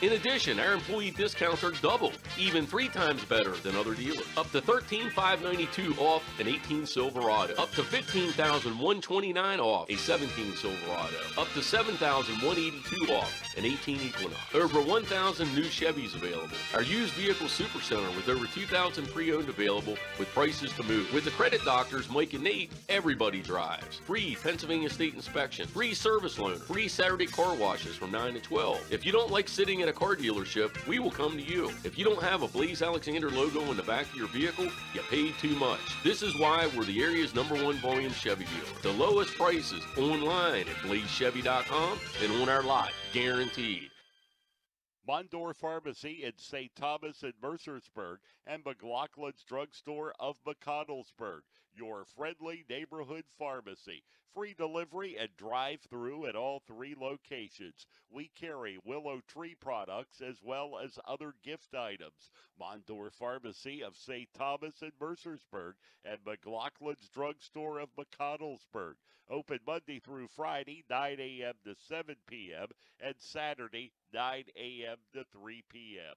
In addition, our employee discounts are double, even 3 times better than other dealers. Up to $13,592 off an 18 Silverado. Up to $15,129 off a 17 Silverado. Up to $7,182 off an 18 Equinox. Over 1,000 new Chevys available. Our used vehicle super center with over 2,000 pre-owned available with prices to move. With the credit doctors Mike and Nate, everybody drives. Free Pennsylvania State inspection. Free service loaner. Free Saturday car washes from 9 to 12. If you don't like sitting at a car dealership, we will come to you. If you don't have a Blaze Alexander logo in the back of your vehicle, you paid too much. This is why we're the area's #1 volume Chevy dealer. The lowest prices online at blazechevy.com and on our lot, guaranteed. Mondor Pharmacy in St. Thomas and Mercersburg, and McLaughlin's Drugstore of McConnellsburg, your friendly neighborhood pharmacy. Free delivery and drive-through at all 3 locations. We carry Willow Tree products as well as other gift items. Mondor Pharmacy of St. Thomas and Mercersburg, and McLaughlin's Drugstore of McConnellsburg. Open Monday through Friday, 9 a.m. to 7 p.m., and Saturday, 9 a.m. to 3 p.m.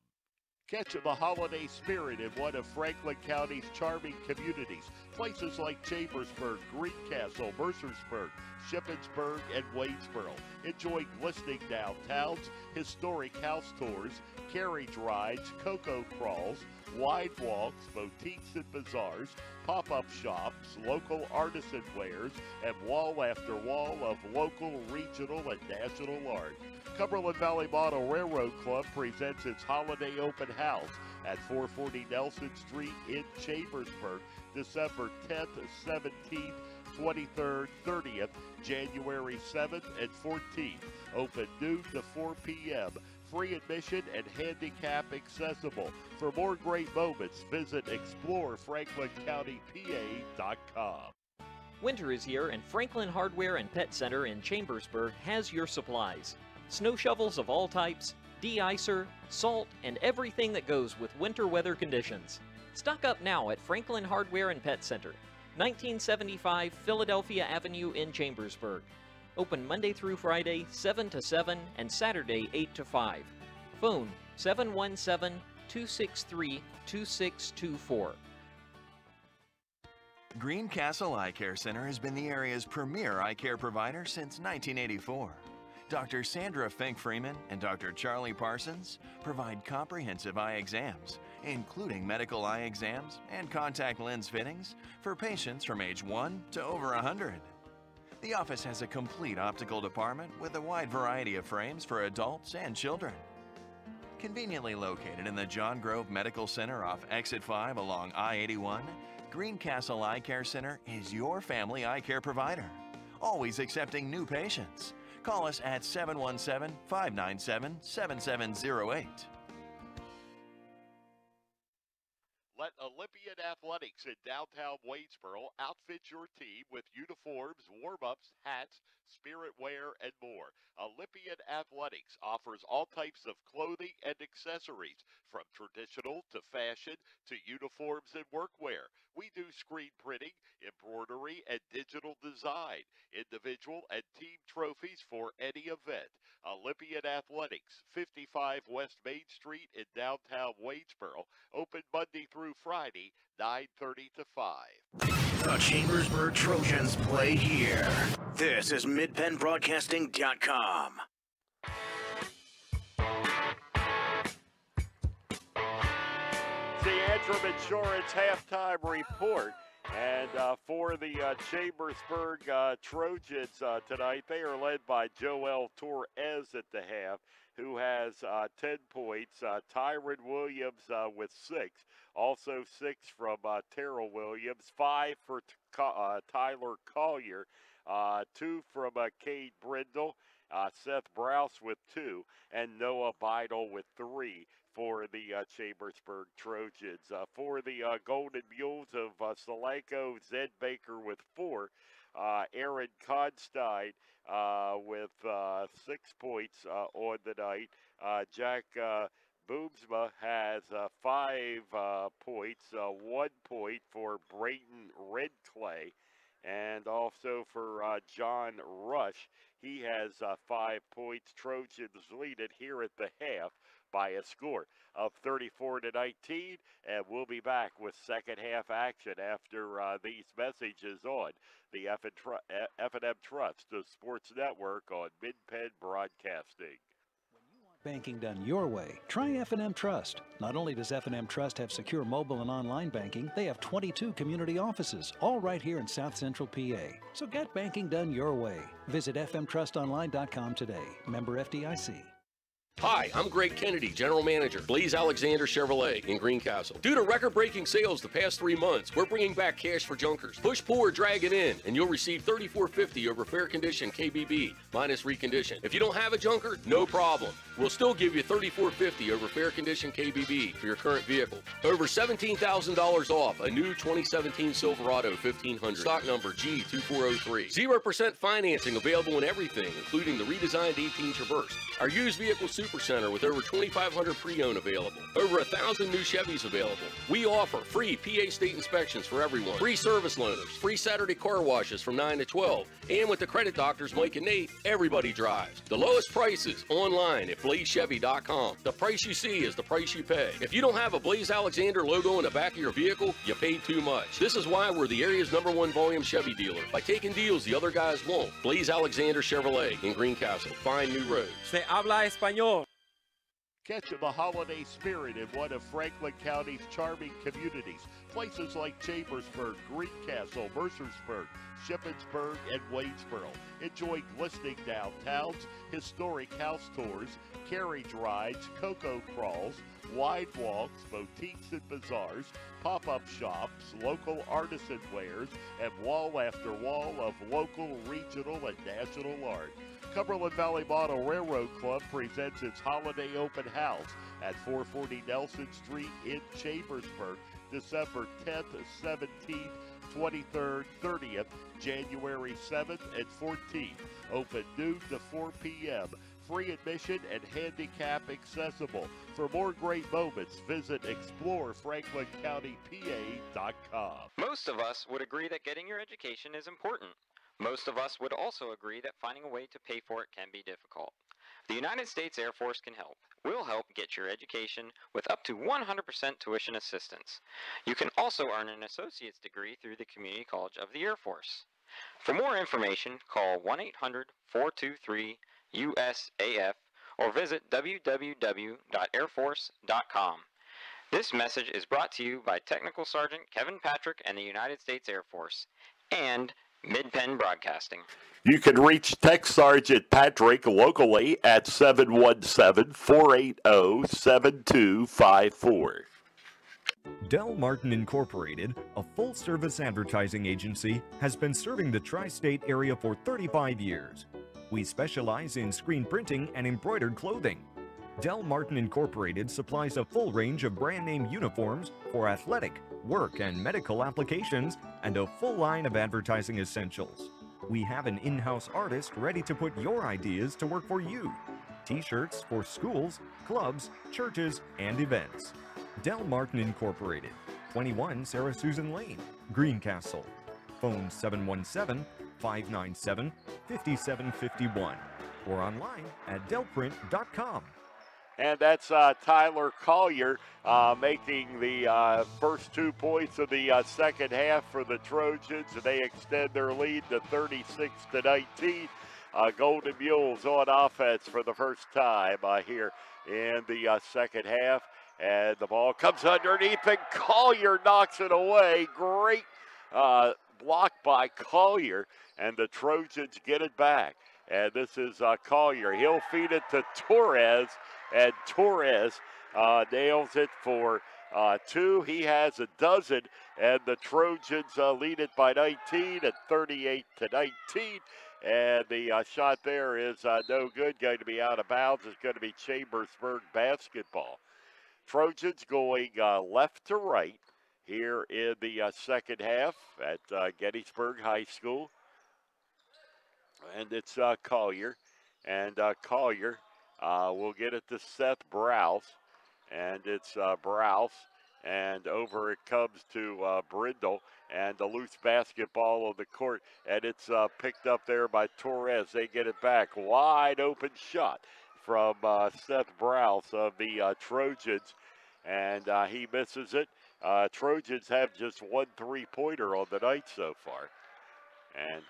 Catch the holiday spirit in one of Franklin County's charming communities. Places like Chambersburg, Greencastle, Mercersburg, Shippensburg, and Waynesboro. Enjoy glistening downtowns, historic house tours, carriage rides, cocoa crawls, wine walks, boutiques and bazaars, pop-up shops, local artisan wares, and wall after wall of local, regional, and national art. Cumberland Valley Model Railroad Club presents its holiday open house at 440 Nelson Street in Chambersburg, December 10th, 17th, 23rd, 30th, January 7th, and 14th. Open noon to 4 p.m. Free admission and handicap accessible. For more great moments, visit explorefranklincountypa.com. Winter is here, and Franklin Hardware and Pet Center in Chambersburg has your supplies. Snow shovels of all types, de-icer, salt, and everything that goes with winter weather conditions. Stock up now at Franklin Hardware and Pet Center, 1975 Philadelphia Avenue in Chambersburg. Open Monday through Friday, 7 to 7, and Saturday, 8 to 5. Phone 717-263-2624. Greencastle Eye Care Center has been the area's premier eye care provider since 1984. Dr. Sandra Fink-Freeman and Dr. Charlie Parsons provide comprehensive eye exams, including medical eye exams and contact lens fittings for patients from age 1 to over 100. The office has a complete optical department with a wide variety of frames for adults and children. Conveniently located in the John Grove Medical Center off Exit 5 along I-81, Greencastle Eye Care Center is your family eye care provider, always accepting new patients. Call us at 717-597-7708. Let Olympian Athletics in downtown Waynesboro outfit your team with uniforms, warm-ups, hats, spirit wear, and more. Olympian Athletics offers all types of clothing and accessories, from traditional to fashion to uniforms and workwear. We do screen printing, embroidery, and digital design, individual and team trophies for any event. Olympian Athletics, 55 West Main Street in downtown Waynesboro, open Monday through Friday, 9:30 to 5. The Chambersburg Trojans play here. This is MidPennBroadcasting.com. The Antrim Insurance halftime report. And for the Chambersburg Trojans tonight, they are led by Joel Torres at the half, who has 10 points. Tyron Williams with 6. Also 6 from Terrell Williams. 5 for Tyler Collier. 2 from Cade Brindle. Seth Browse with 2. And Noah Beidel with 3 for the Chambersburg Trojans. For the Golden Mules of Solanco, Zed Baker with 4. Aaron Constein with 6 points on the night. Jack Boomsma has 5 points, 1 point for Brayton Redclay. And also for John Rush, he has 5 points. Trojans lead it here at the half by a score of 34-19, and we'll be back with second half action after these messages on the F&M Trust, the sports network on Mid-Penn Broadcasting. Banking done your way. Try F&M Trust. Not only does F&M Trust have secure mobile and online banking, they have 22 community offices, all right here in South Central PA. So get banking done your way. Visit fmtrustonline.com today. Member FDIC. Hi, I'm Greg Kennedy, General Manager, Blaze Alexander Chevrolet in Greencastle. Due to record-breaking sales the past 3 months, we're bringing back cash for junkers. Push, pull, or drag it in, and you'll receive $34.50 over fair condition KBB, minus recondition. If you don't have a junker, no problem. We'll still give you $34.50 over fair condition KBB for your current vehicle. Over $17,000 off a new 2017 Silverado 1500, stock number G2403. 0% financing available in everything, including the redesigned 18 Traverse. Our used vehicle Supercenter with over 2,500 pre-owned available. Over 1,000 new Chevys available. We offer free PA state inspections for everyone. Free service loaners. Free Saturday car washes from 9 to 12. And with the credit doctors Mike and Nate, everybody drives. The lowest prices online at BlazeChevy.com. The price you see is the price you pay. If you don't have a Blaze Alexander logo in the back of your vehicle, you paid too much. This is why we're the area's #1 volume Chevy dealer. By taking deals the other guys won't. Blaze Alexander Chevrolet in Greencastle. Find new roads. Se habla español. Catch the holiday spirit in one of Franklin County's charming communities. Places like Chambersburg, Greencastle, Mercersburg, Shippensburg, and Waynesboro. Enjoy glistening downtowns, historic house tours, carriage rides, cocoa crawls, wine walks, boutiques and bazaars, pop-up shops, local artisan wares, and wall after wall of local, regional, and national art. Cumberland Valley Model Railroad Club presents its holiday open house at 440 Nelson Street in Chambersburg, December 10th, 17th, 23rd, 30th, January 7th, and 14th. Open noon to 4 p.m. Free admission and handicap accessible. For more great moments, visit ExploreFranklinCountyPA.com. Most of us would agree that getting your education is important. Most of us would also agree that finding a way to pay for it can be difficult. The United States Air Force can help. We'll help get your education with up to 100% tuition assistance. You can also earn an associate's degree through the Community College of the Air Force. For more information, call 1-800-423 USAF, or visit www.airforce.com. This message is brought to you by Technical Sergeant Kevin Patrick and the United States Air Force, and Mid-Penn Broadcasting. You can reach Tech Sergeant Patrick locally at 717-480-7254. Del Martin Incorporated, a full-service advertising agency, has been serving the tri-state area for 35 years. We specialize in screen printing and embroidered clothing. Del Martin Incorporated supplies a full range of brand-name uniforms for athletic, work, and medical applications, and a full line of advertising essentials. We have an in-house artist ready to put your ideas to work for you. T-shirts for schools, clubs, churches, and events. Del Martin Incorporated, 21 Sarah Susan Lane, Greencastle. Phone 717-597-5751 or online at delprint.com. And that's Tyler Collier making the first 2 points of the second half for the Trojans. They extend their lead to 36-19. Golden Mules on offense for the first time here in the second half. And the ball comes underneath, and Collier knocks it away. Great block by Collier, and the Trojans get it back. And this is Collier. He'll feed it to Torres, and Torres nails it for 2. He has a dozen, and the Trojans lead it by 19 at 38-19. And the shot there is no good, going to be out of bounds. It's going to be Chambersburg basketball. Trojans going left to right here in the second half at Gettysburg High School. And it's Collier. And Collier will get it to Seth Browse. And it's Browse. And over it comes to Brindle. And the loose basketball on the court. And it's picked up there by Torres. They get it back. Wide open shot from Seth Browse of the Trojans. And he misses it. Trojans have just 1 3-pointer on the night so far. And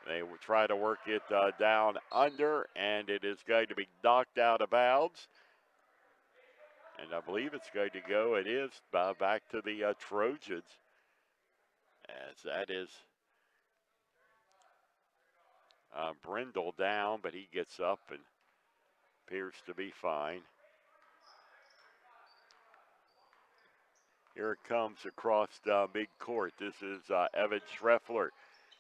they will try to work it down under, and it is going to be knocked out of bounds. And I believe it's going to go, it is, back to the Trojans. As that is Brindle down, but he gets up and appears to be fine. Here it comes across midcourt. This is Evan Schreffler.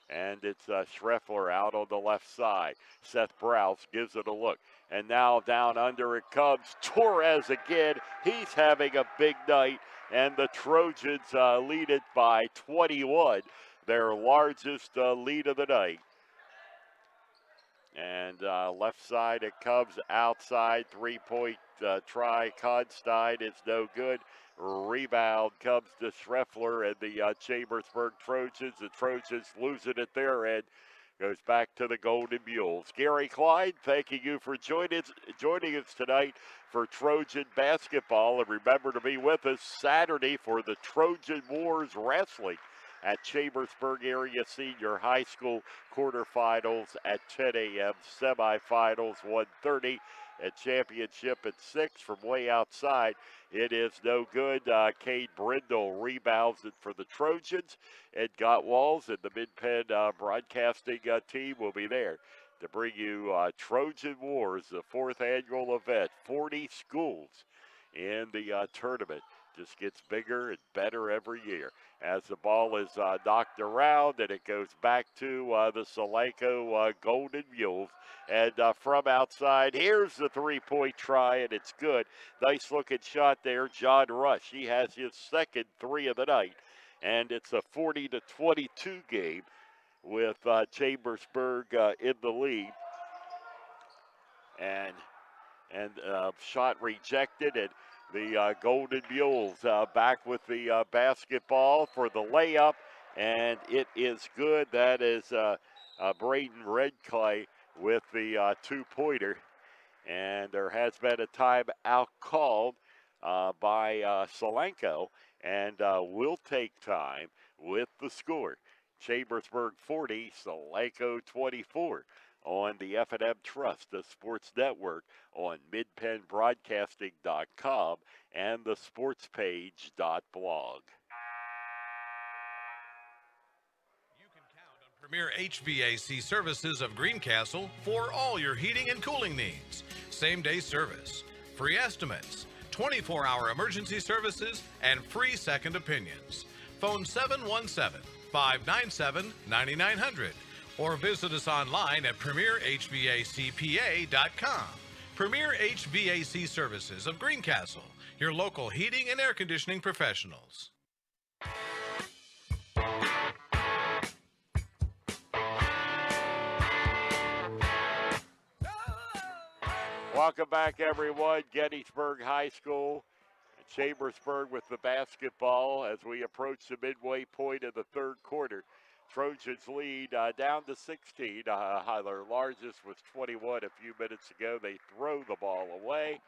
And it's Schreffler out on the left side. Seth Browse gives it a look. And now down under it comes Torres again. He's having a big night. And the Trojans lead it by 21. Their largest lead of the night. And left side it comes outside. 3-point try. Constein is no good. Rebound comes to Schreffler and the Chambersburg Trojans. The Trojans losing at their end. Goes back to the Golden Mules. Gary Klein, thanking you for joining us tonight for Trojan basketball. And remember to be with us Saturday for the Trojan Wars Wrestling at Chambersburg Area Senior High School quarterfinals at 10 a.m. Semifinals 1:30. And championship at 6 from way outside. It is no good. Cade Brindle rebounds it for the Trojans. Ed Gottwalls and the Mid-Penn broadcasting team will be there to bring you Trojan Wars, the 4th annual event. 40 schools in the tournament. Just gets bigger and better every year. As the ball is knocked around, and it goes back to the Solanco Golden Mules. And from outside, here's the 3-point try, and it's good. Nice looking shot there, John Rush. He has his second 3 of the night. And it's a 40-22 game with Chambersburg in the lead. And shot rejected, and the Golden Mules back with the basketball for the layup, and it is good. That is Braden Redclay with the 2-pointer, and there has been a timeout called by Solanco, and we'll take time with the score. Chambersburg 40, Solanco 24. on the F&M Trust, the Sports Network, on midpenbroadcasting.com and the sportspage.blog. Premier HVAC Services of Greencastle for all your heating and cooling needs. Same-day service, free estimates, 24-hour emergency services, and free second opinions. Phone 717-597-9900 or visit us online at premierhvacpa.com. Premier HVAC Services of Greencastle, your local heating and air conditioning professionals. Welcome back, everyone. Gettysburg High School, Chambersburg with the basketball as we approach the midway point of the third quarter. Trojans lead down to 16. Their largest was 21 a few minutes ago. They throw the ball away.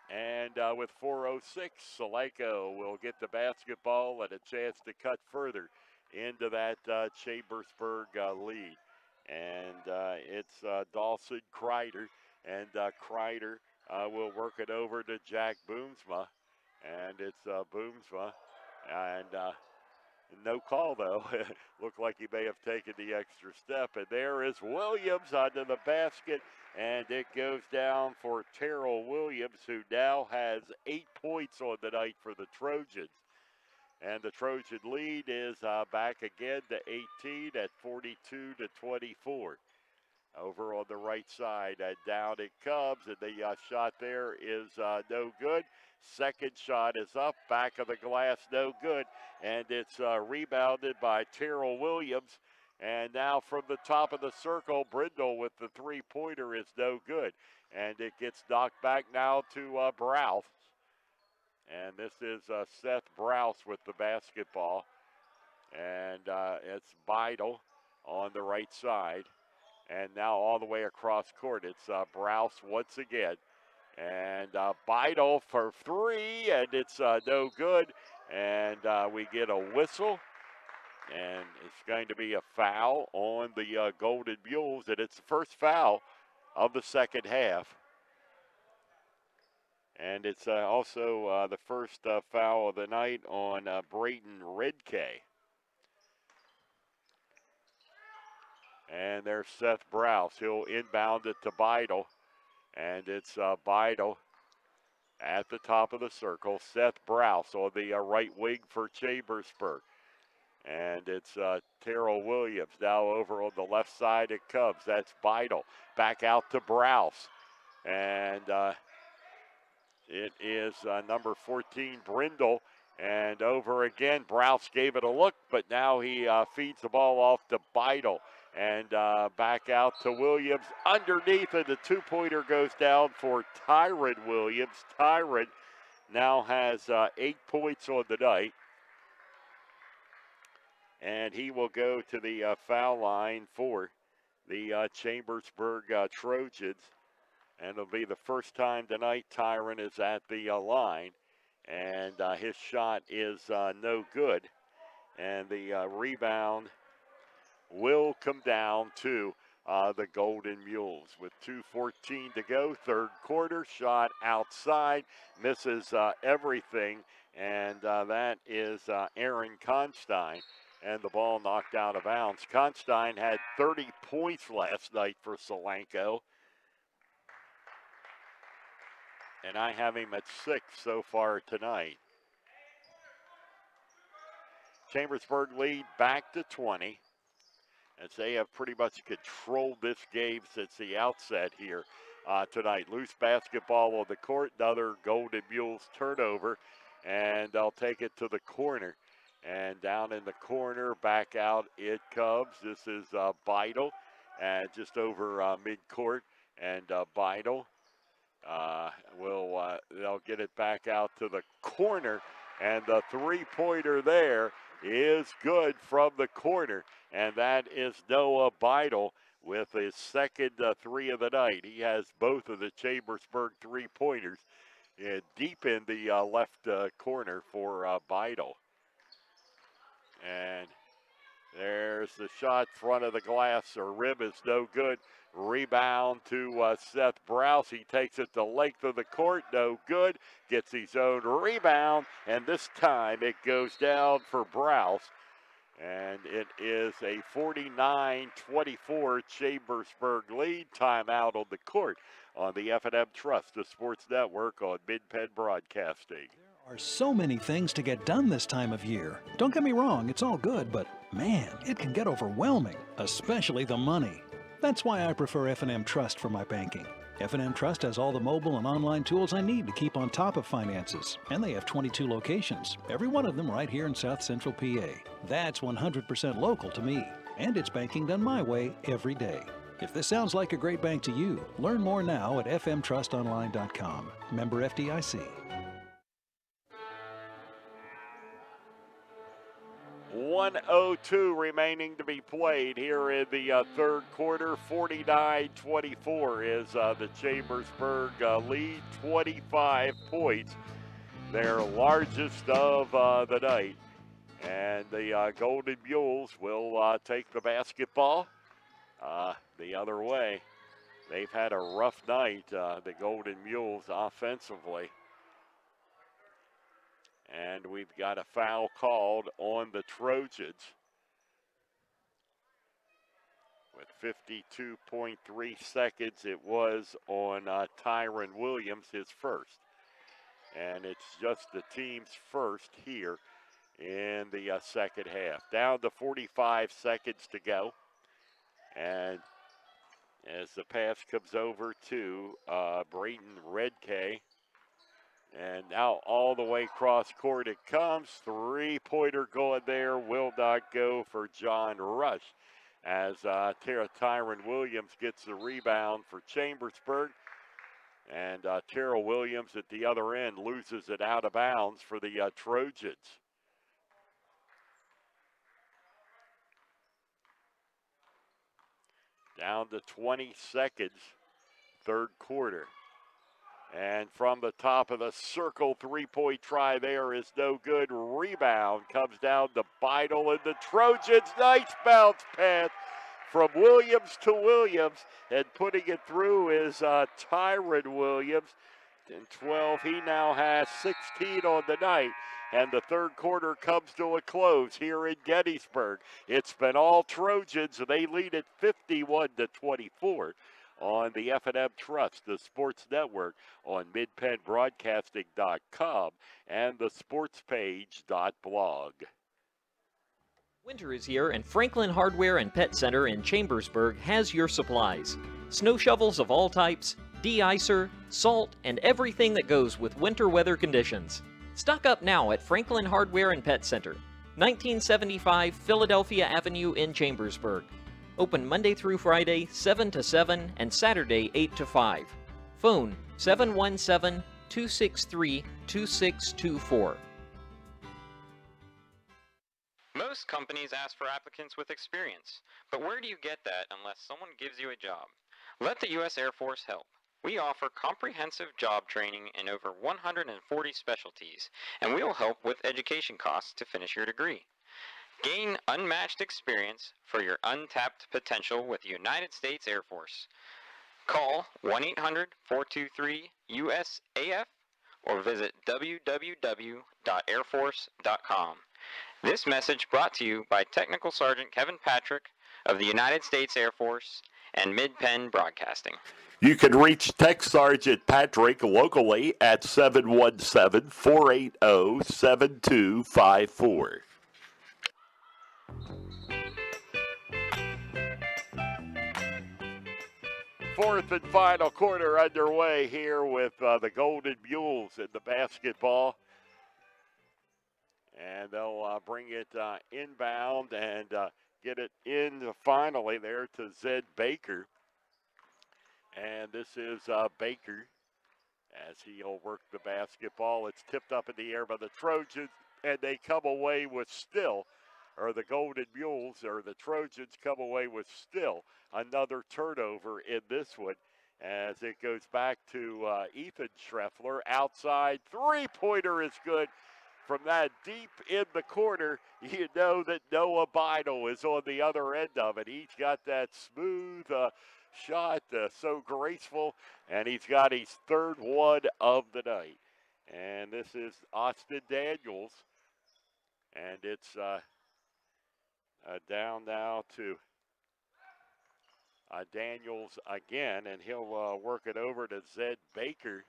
And with 4:06, Solanco will get the basketball and a chance to cut further into that Chambersburg lead. And it's Dawson Kreider. And Kreider will work it over to Jack Boomsma. And it's Boomsma. And no call, though. Looked like he may have taken the extra step. And there is Williams under the basket. And it goes down for Terrell Williams, who now has 8 points on the night for the Trojans. And the Trojan lead is back again to 18 at 42-24. Over on the right side, down it comes, and the shot there is no good. Second shot is up, back of the glass, no good. And it's rebounded by Terrell Williams. And now from the top of the circle, Brindle with the three-pointer is no good. And it gets knocked back now to Browse. And this is Seth Browse with the basketball. And it's Beidel on the right side. And now all the way across court, it's Browse once again. And Beidel for three, and it's no good. And we get a whistle. And it's going to be a foul on the Golden Mules, and it's the first foul of the second half. And it's also the first foul of the night on Brayton Redkay. And there's Seth Browse. He'll inbound it to Beidel. And it's Beidel at the top of the circle. Seth Browse on the right wing for Chambersburg. And it's Terrell Williams now over on the left side it comes. That's Beidel. Back out to Browse. And it is number 14, Brindle. And over again, Browse gave it a look, but now he feeds the ball off to Beidel. And back out to Williams underneath, and the two-pointer goes down for Tyron Williams. Tyron now has 8 points on the night. And he will go to the foul line for the Chambersburg Trojans. And it'll be the first time tonight Tyron is at the line. And his shot is no good. And the rebound will come down to the Golden Mules. With 2:14 to go, third quarter, shot outside, misses everything. And that is Aaron Constein. And the ball knocked out of bounds. Constein had 30 points last night for Solanco. And I have him at 6 so far tonight. Chambersburg lead back to 20. As they have pretty much controlled this game since the outset here tonight. Loose basketball on the court. Another Golden Mules turnover. And they'll take it to the corner. And down in the corner, back out it comes. This is Beidel, just over midcourt. And Beidel they'll get it back out to the corner. And the three-pointer there is good from the corner. And that is Noah Beidel with his second three of the night. He has both of the Chambersburg three-pointers deep in the left corner for Beidel. And There's the shot, front of the glass, or rim is no good. Rebound to Seth Browse. He takes it the length of the court, no good. Gets his own rebound, and this time it goes down for Browse. And it is a 49-24 Chambersburg lead. Timeout on the court on the F&M Trust, the Sports Network on Mid-Penn Broadcasting. There are so many things to get done this time of year. Don't get me wrong, it's all good, but man, it can get overwhelming, especially the money. That's why I prefer F&M Trust for my banking. F&M Trust has all the mobile and online tools I need to keep on top of finances, and they have 22 locations, every one of them right here in South Central PA. That's 100% local to me, and it's banking done my way every day. If this sounds like a great bank to you, learn more now at fmtrustonline.com. Member FDIC. 1:02 remaining to be played here in the third quarter. 49-24 is the Chambersburg lead, 25 points, their largest of the night. And the Golden Mules will take the basketball the other way. They've had a rough night, the Golden Mules, offensively. And we've got a foul called on the Trojans with 52.3 seconds. It was on Tyron Williams, his first. And it's just the team's first here in the second half. Down to 45 seconds to go. And as the pass comes over to Brayton Redkay, and now all the way cross court it comes. Three-pointer going there. Will not go for John Rush as Tyron Williams gets the rebound for Chambersburg. And Terrell Williams at the other end loses it out of bounds for the Trojans. Down to 20 seconds, third quarter. And from the top of the circle, three-point try there is no good. Rebound comes down to Beidel, and the Trojans, nice bounce pass from Williams to Williams. And putting it through is Tyron Williams. And 12, he now has 16 on the night. And the third quarter comes to a close here in Gettysburg. It's been all Trojans, and they lead at 51-24. On the F&M Trust, the Sports Network, on midpennbroadcasting.com and the sportspage.blog. Winter is here, and Franklin Hardware and Pet Center in Chambersburg has your supplies. Snow shovels of all types, de-icer, salt, and everything that goes with winter weather conditions. Stock up now at Franklin Hardware and Pet Center, 1975 Philadelphia Avenue in Chambersburg. Open Monday through Friday, 7 to 7, and Saturday, 8 to 5. Phone 717-263-2624. Most companies ask for applicants with experience, but where do you get that unless someone gives you a job? Let the U.S. Air Force help. We offer comprehensive job training in over 140 specialties, and we will help with education costs to finish your degree. Gain unmatched experience for your untapped potential with the United States Air Force. Call 1-800-423-USAF or visit www.airforce.com. This message brought to you by Technical Sergeant Kevin Patrick of the United States Air Force and Mid-Penn Broadcasting. You can reach Tech Sergeant Patrick locally at 717-480-7254. Fourth and final quarter underway here with the Golden Mules in the basketball. And they'll bring it inbound and get it in finally there to Zed Baker. And this is Baker as he'll work the basketball. It's tipped up in the air by the Trojans, and they come away with the Golden Mules, or the Trojans come away with still another turnover in this one as it goes back to Ethan Schreffler. Outside three-pointer is good from that deep in the corner, you know that Noah Bidle is on the other end of it. He's got that smooth shot, so graceful, and he's got his third one of the night. And this is Austin Daniels, and it's down now to Daniels again, and he'll work it over to Zed Baker.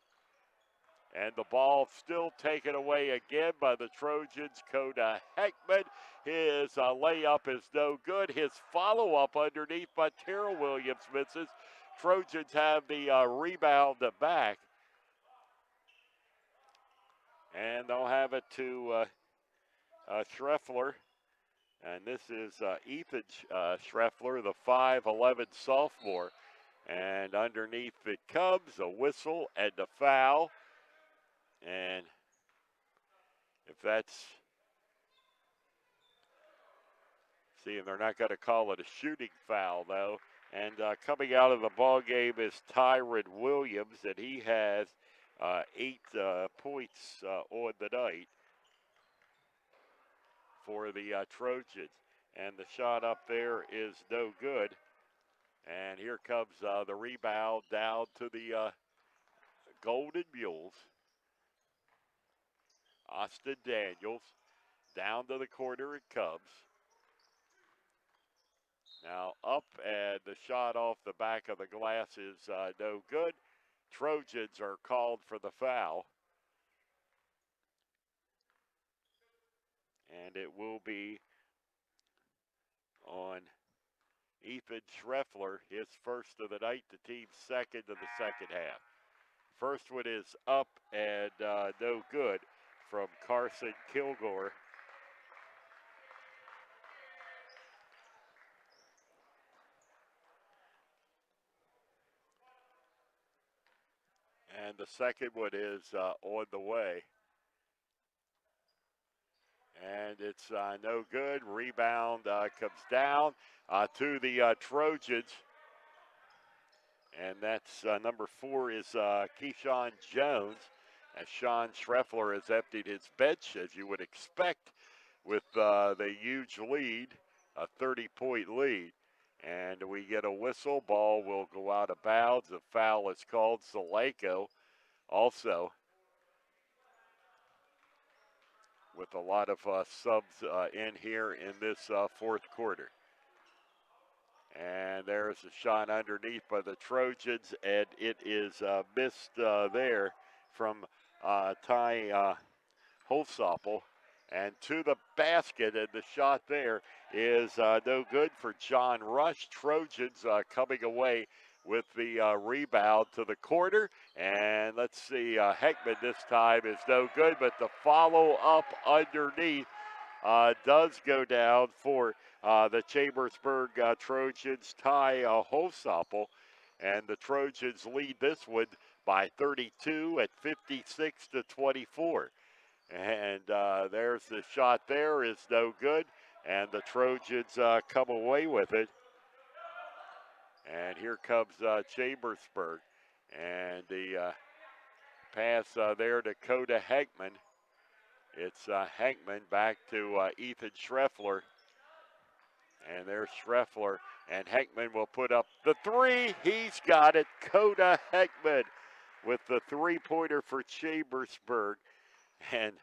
And the ball still taken away again by the Trojans. Coda Heckman. His layup is no good. His follow-up underneath by Terrell Williams misses. Trojans have the rebound back. And they'll have it to Schreffler. And this is Ethan Schreffler, the 5'11 sophomore. And underneath it comes a whistle and a foul. And if that's, see, they're not going to call it a shooting foul, though. And coming out of the ball game is Tyron Williams, and he has 8 points on the night for the Trojans. And the shot up there is no good. And here comes the rebound down to the Golden Mules. Austin Daniels down to the corner it comes. Now up, and the shot off the back of the glass is no good. Trojans are called for the foul. And it will be on Ethan Schreffler, his first of the night, the team's second of the second half. First one is up and no good from Carson Kilgore. And the second one is on the way. And it's no good. Rebound comes down to the Trojans. And that's number 4 is Keyshawn Jones. As Sean Schreffler has emptied his bench, as you would expect, with the huge lead, a 30-point lead. And we get a whistle. Ball will go out of bounds. A foul is called. Solanco also with a lot of subs in here in this fourth quarter. And there's a shot underneath by the Trojans, and it is missed there from Ty Holsopple. And to the basket, and the shot there is no good for John Rush. Trojans coming away with the rebound to the corner. And let's see, Heckman this time is no good, but the follow-up underneath does go down for the Chambersburg Trojans, Ty Holsopple. And the Trojans lead this one by 32 at 56-24. And there's the shot there is no good. And the Trojans come away with it. And here comes Chambersburg. And the pass there to Coda Heckman. It's Heckman back to Ethan Schreffler. And there's Schreffler. And Heckman will put up the 3. He's got it. Coda Heckman with the three-pointer for Chambersburg. And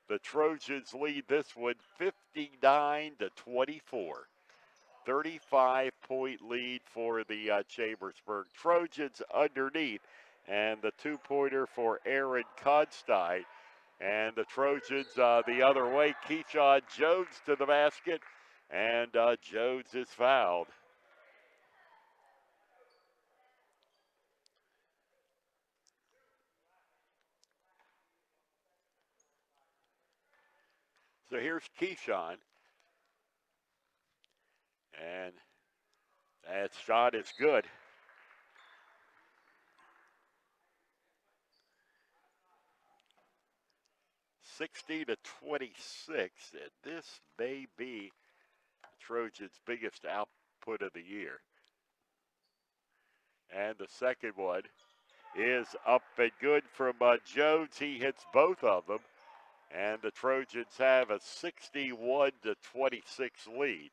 the Trojans lead this one 59-24. 35-point lead for the Chambersburg Trojans underneath. And the two-pointer for Aaron Constein. And the Trojans the other way. Keyshawn Jones to the basket. And Jones is fouled. So here's Keyshawn. And that shot is good. $60-26, and this may be Trojans' biggest output of the year. And the second one is up and good from Jones. He hits both of them. And the Trojans have a 61-26 lead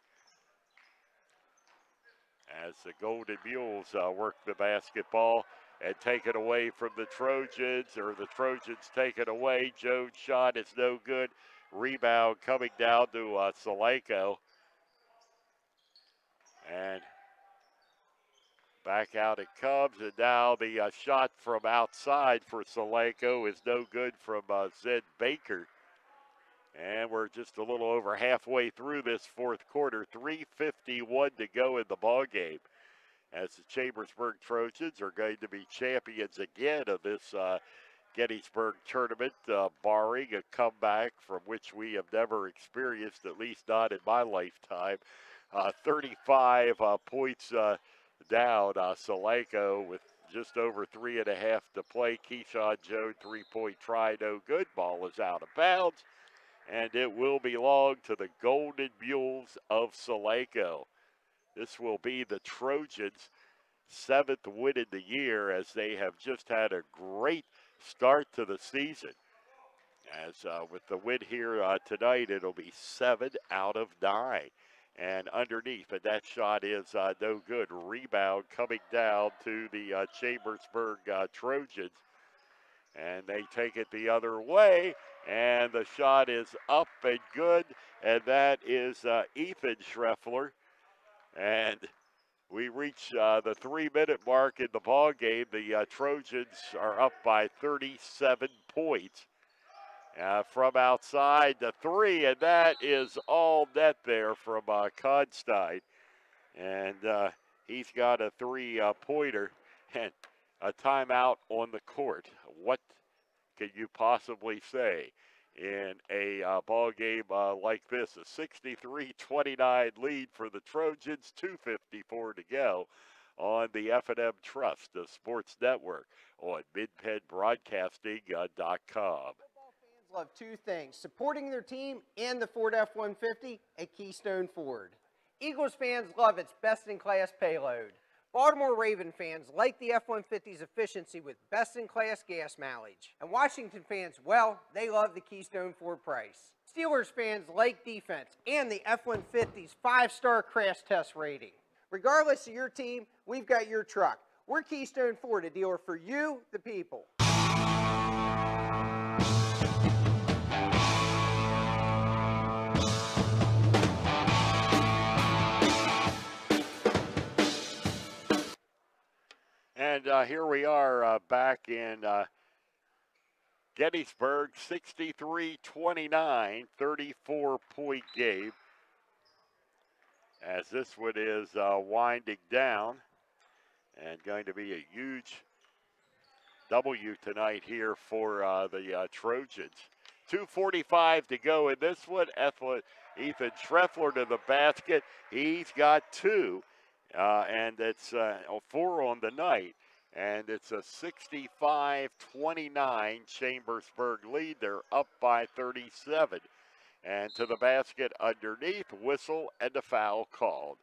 as the Golden Mules work the basketball and take it away from the Trojans, or the Trojans take it away. Jones' shot is no good. Rebound coming down to Solanco. And back out it comes, and now the shot from outside for Solanco is no good from Zed Baker. And we're just a little over halfway through this fourth quarter. 3:51 to go in the ball game, as the Chambersburg Trojans are going to be champions again of this Gettysburg tournament, barring a comeback from which we have never experienced, at least not in my lifetime. 35 points down. Solanco with just over 3.5 to play. Keyshawn Jones, three-point try, no good. Ball is out of bounds, and it will belong to the Golden Mules of Solanco. This will be the Trojans' 7th win in the year, as they have just had a great start to the season. As with the win here tonight, it'll be 7 out of 9. And underneath, and that shot is no good. Rebound coming down to the Chambersburg Trojans. And they take it the other way, and the shot is up and good, and that is Ethan Schreffler. And we reach the 3-minute mark in the ball game. The Trojans are up by 37 points. From outside the three, and that is all net there from Constein. And he's got a three-pointer and a timeout on the court. What can you possibly say in a ball game like this? A 63-29 lead for the Trojans, 2:54 to go on the F&M Trust, the sports network, on MidPennBroadcasting.com. Love two things: supporting their team and the Ford F-150 at Keystone Ford. Eagles fans love its best-in-class payload. Baltimore Raven fans like the F-150's efficiency with best-in-class gas mileage. And Washington fans, well, they love the Keystone Ford price. Steelers fans like defense and the F-150's 5-star crash test rating. Regardless of your team, we've got your truck. We're Keystone Ford, a dealer for you, the people. And here we are back in Gettysburg, 63-29, 34-point game. As this one is winding down, and going to be a huge W tonight here for the Trojans. 2:45 to go in this one. Ethan Schreffler to the basket. He's got 2. And it's 4 on the night. And it's a 65-29 Chambersburg lead. They're up by 37. And to the basket underneath, whistle and a foul called.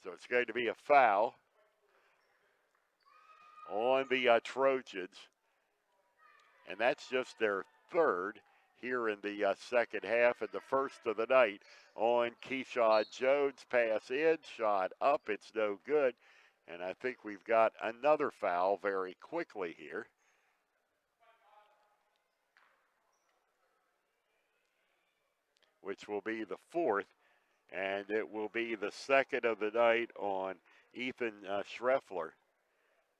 So it's going to be a foul on the Trojans. And that's just their 3rd here in the second half, and the first of the night on Keyshawn Jones. Pass in, shot up, it's no good. And I think we've got another foul very quickly here. Which will be the 4th, and it will be the 2nd of the night on Ethan Schreffler.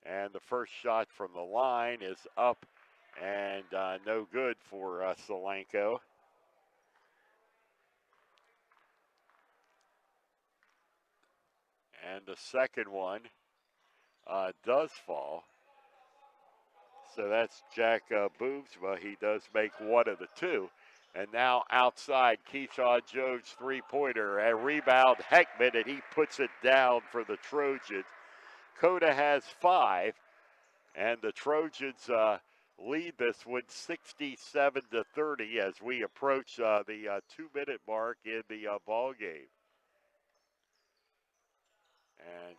And the first shot from the line is up and no good for Solanco. And the second one does fall. So that's Jack Boomsma. He does make one of the 2. And now outside, Keyshawn Jones' three-pointer. A rebound, Heckman, and he puts it down for the Trojans. Coda has 5, and the Trojans lead this one 67-30 as we approach the 2-minute mark in the ball game. And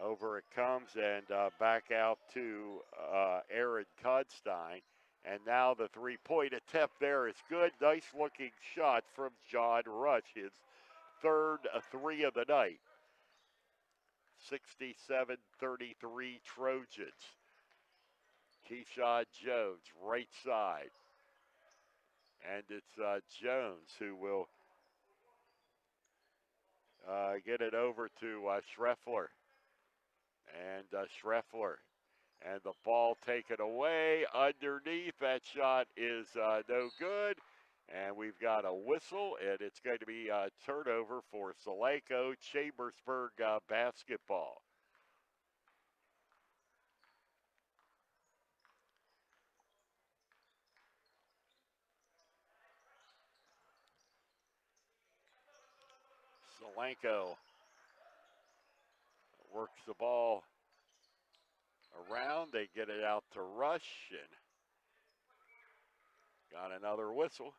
over it comes, and back out to Aaron Constein. And now the three-point attempt there is good. Nice-looking shot from John Rush, his third three of the night. 67-33 Trojans. Keyshawn Jones, right side. And it's Jones who will get it over to Schreffler. And Schreffler. And the ball taken away underneath. That shot is no good. And we've got a whistle, and it's going to be a turnover for Solanco Chambersburg basketball. Solanco works the ball around. They get it out to Rush, and got another whistle.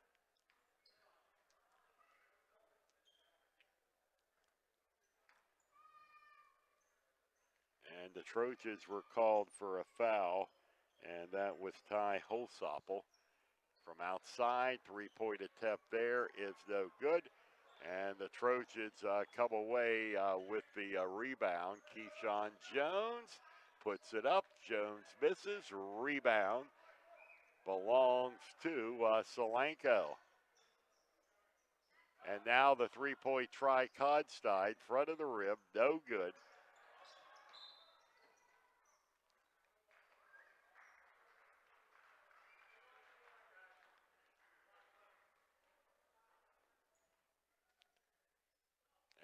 And the Trojans were called for a foul, and that was Ty Holsoppel. From outside, three-point attempt there is no good. And the Trojans come away with the rebound. Keyshawn Jones puts it up. Jones misses. Rebound belongs to Solanco. And now the three-point try, Constein, front of the rim, no good.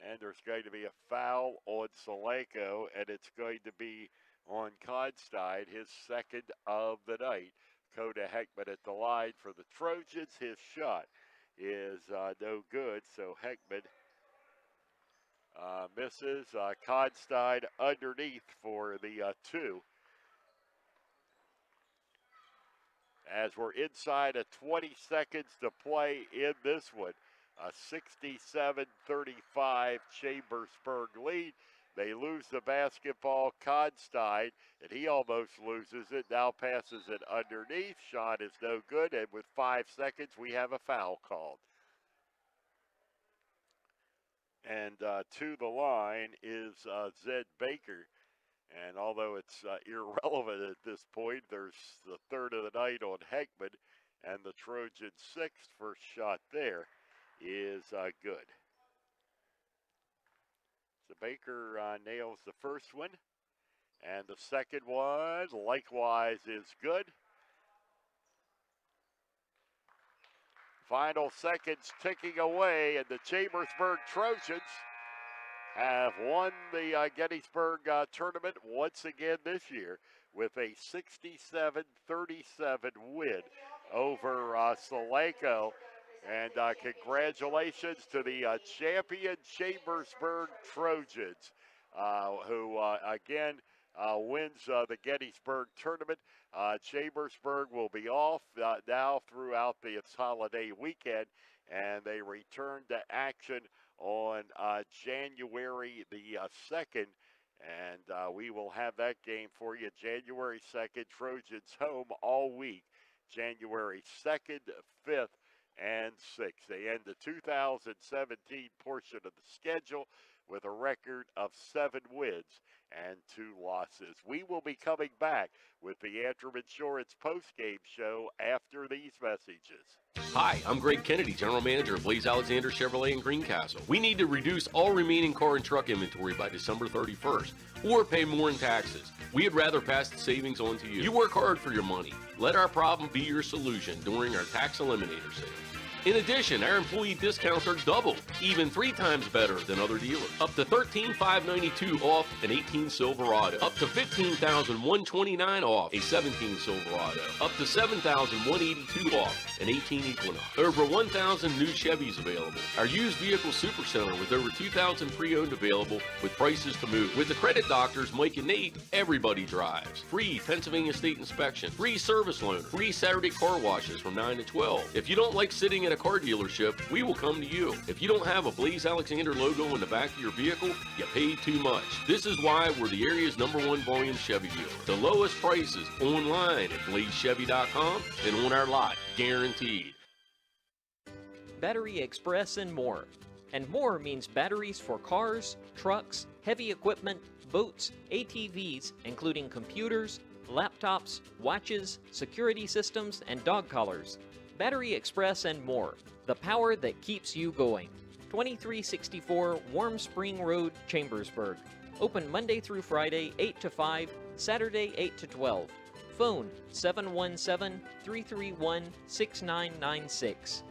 And there's going to be a foul on Solanco, and it's going to be on Constein, his second of the night. Coda Heckman at the line for the Trojans. His shot is no good, so Heckman misses. Constein underneath for the two. As we're inside of 20 seconds to play in this one. A 67-35 Chambersburg lead. They lose the basketball. Constein, and he almost loses it. Now passes it underneath. Shot is no good, and with 5 seconds, we have a foul called. And to the line is Zed Baker. And although it's irrelevant at this point, there's the third of the night on Heckman, and the Trojans' sixth. First shot there is good. So Baker nails the first one, and the second one likewise is good. Final seconds ticking away, and the Chambersburg Trojans have won the Gettysburg tournament once again this year with a 67-37 win over Solanco. And congratulations to the champion Chambersburg Trojans, who again wins the Gettysburg tournament. Chambersburg will be off now throughout its holiday weekend, and they return to action on January the 2nd. And we will have that game for you January 2nd. Trojans home all week, January 2nd, 5th, and 6th. They end the 2017 portion of the schedule with a record of 7 wins and 2 losses. We will be coming back with the Antrim Insurance postgame show after these messages. Hi, I'm Greg Kennedy, General Manager of Blaze Alexander Chevrolet in Greencastle. We need to reduce all remaining car and truck inventory by December 31st or pay more in taxes. We'd rather pass the savings on to you. You work hard for your money. Let our problem be your solution during our tax eliminator sale. In addition, our employee discounts are double, even 3 times better than other dealers. Up to $13,592 off an 18 Silverado. Up to $15,129 off a 17 Silverado. Up to $7,182 off an 18 Equinox. Over 1,000 new Chevys available. Our used vehicle supercenter with over 2,000 pre-owned available with prices to move. With the credit doctors Mike and Nate, everybody drives. Free Pennsylvania State inspection. Free service loaner. Free Saturday car washes from 9 to 12. If you don't like sitting at a car dealership, we will come to you. If you don't have a Blaze Alexander logo in the back of your vehicle, you paid too much. This is why we're the area's #1 volume Chevy dealer. The lowest prices online at blazechevy.com and on our lot, guaranteed. Battery Express and more. And more means batteries for cars, trucks, heavy equipment, boats, ATVs, including computers, laptops, watches, security systems, and dog collars. Battery Express and more. The power that keeps you going. 2364 Warm Spring Road, Chambersburg. Open Monday through Friday, 8 to 5, Saturday, 8 to 12. Phone 717-331-6996.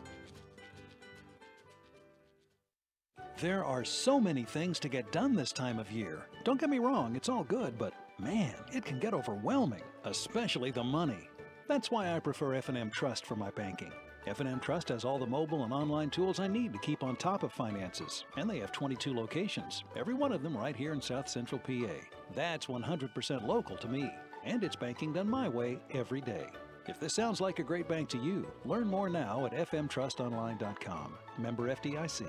There are so many things to get done this time of year. Don't get me wrong, it's all good, but man, it can get overwhelming, especially the money. That's why I prefer F&M Trust for my banking. F&M Trust has all the mobile and online tools I need to keep on top of finances, and they have 22 locations, every one of them right here in South Central PA. That's 100% local to me, and it's banking done my way every day. If this sounds like a great bank to you, learn more now at fmtrustonline.com. Member FDIC.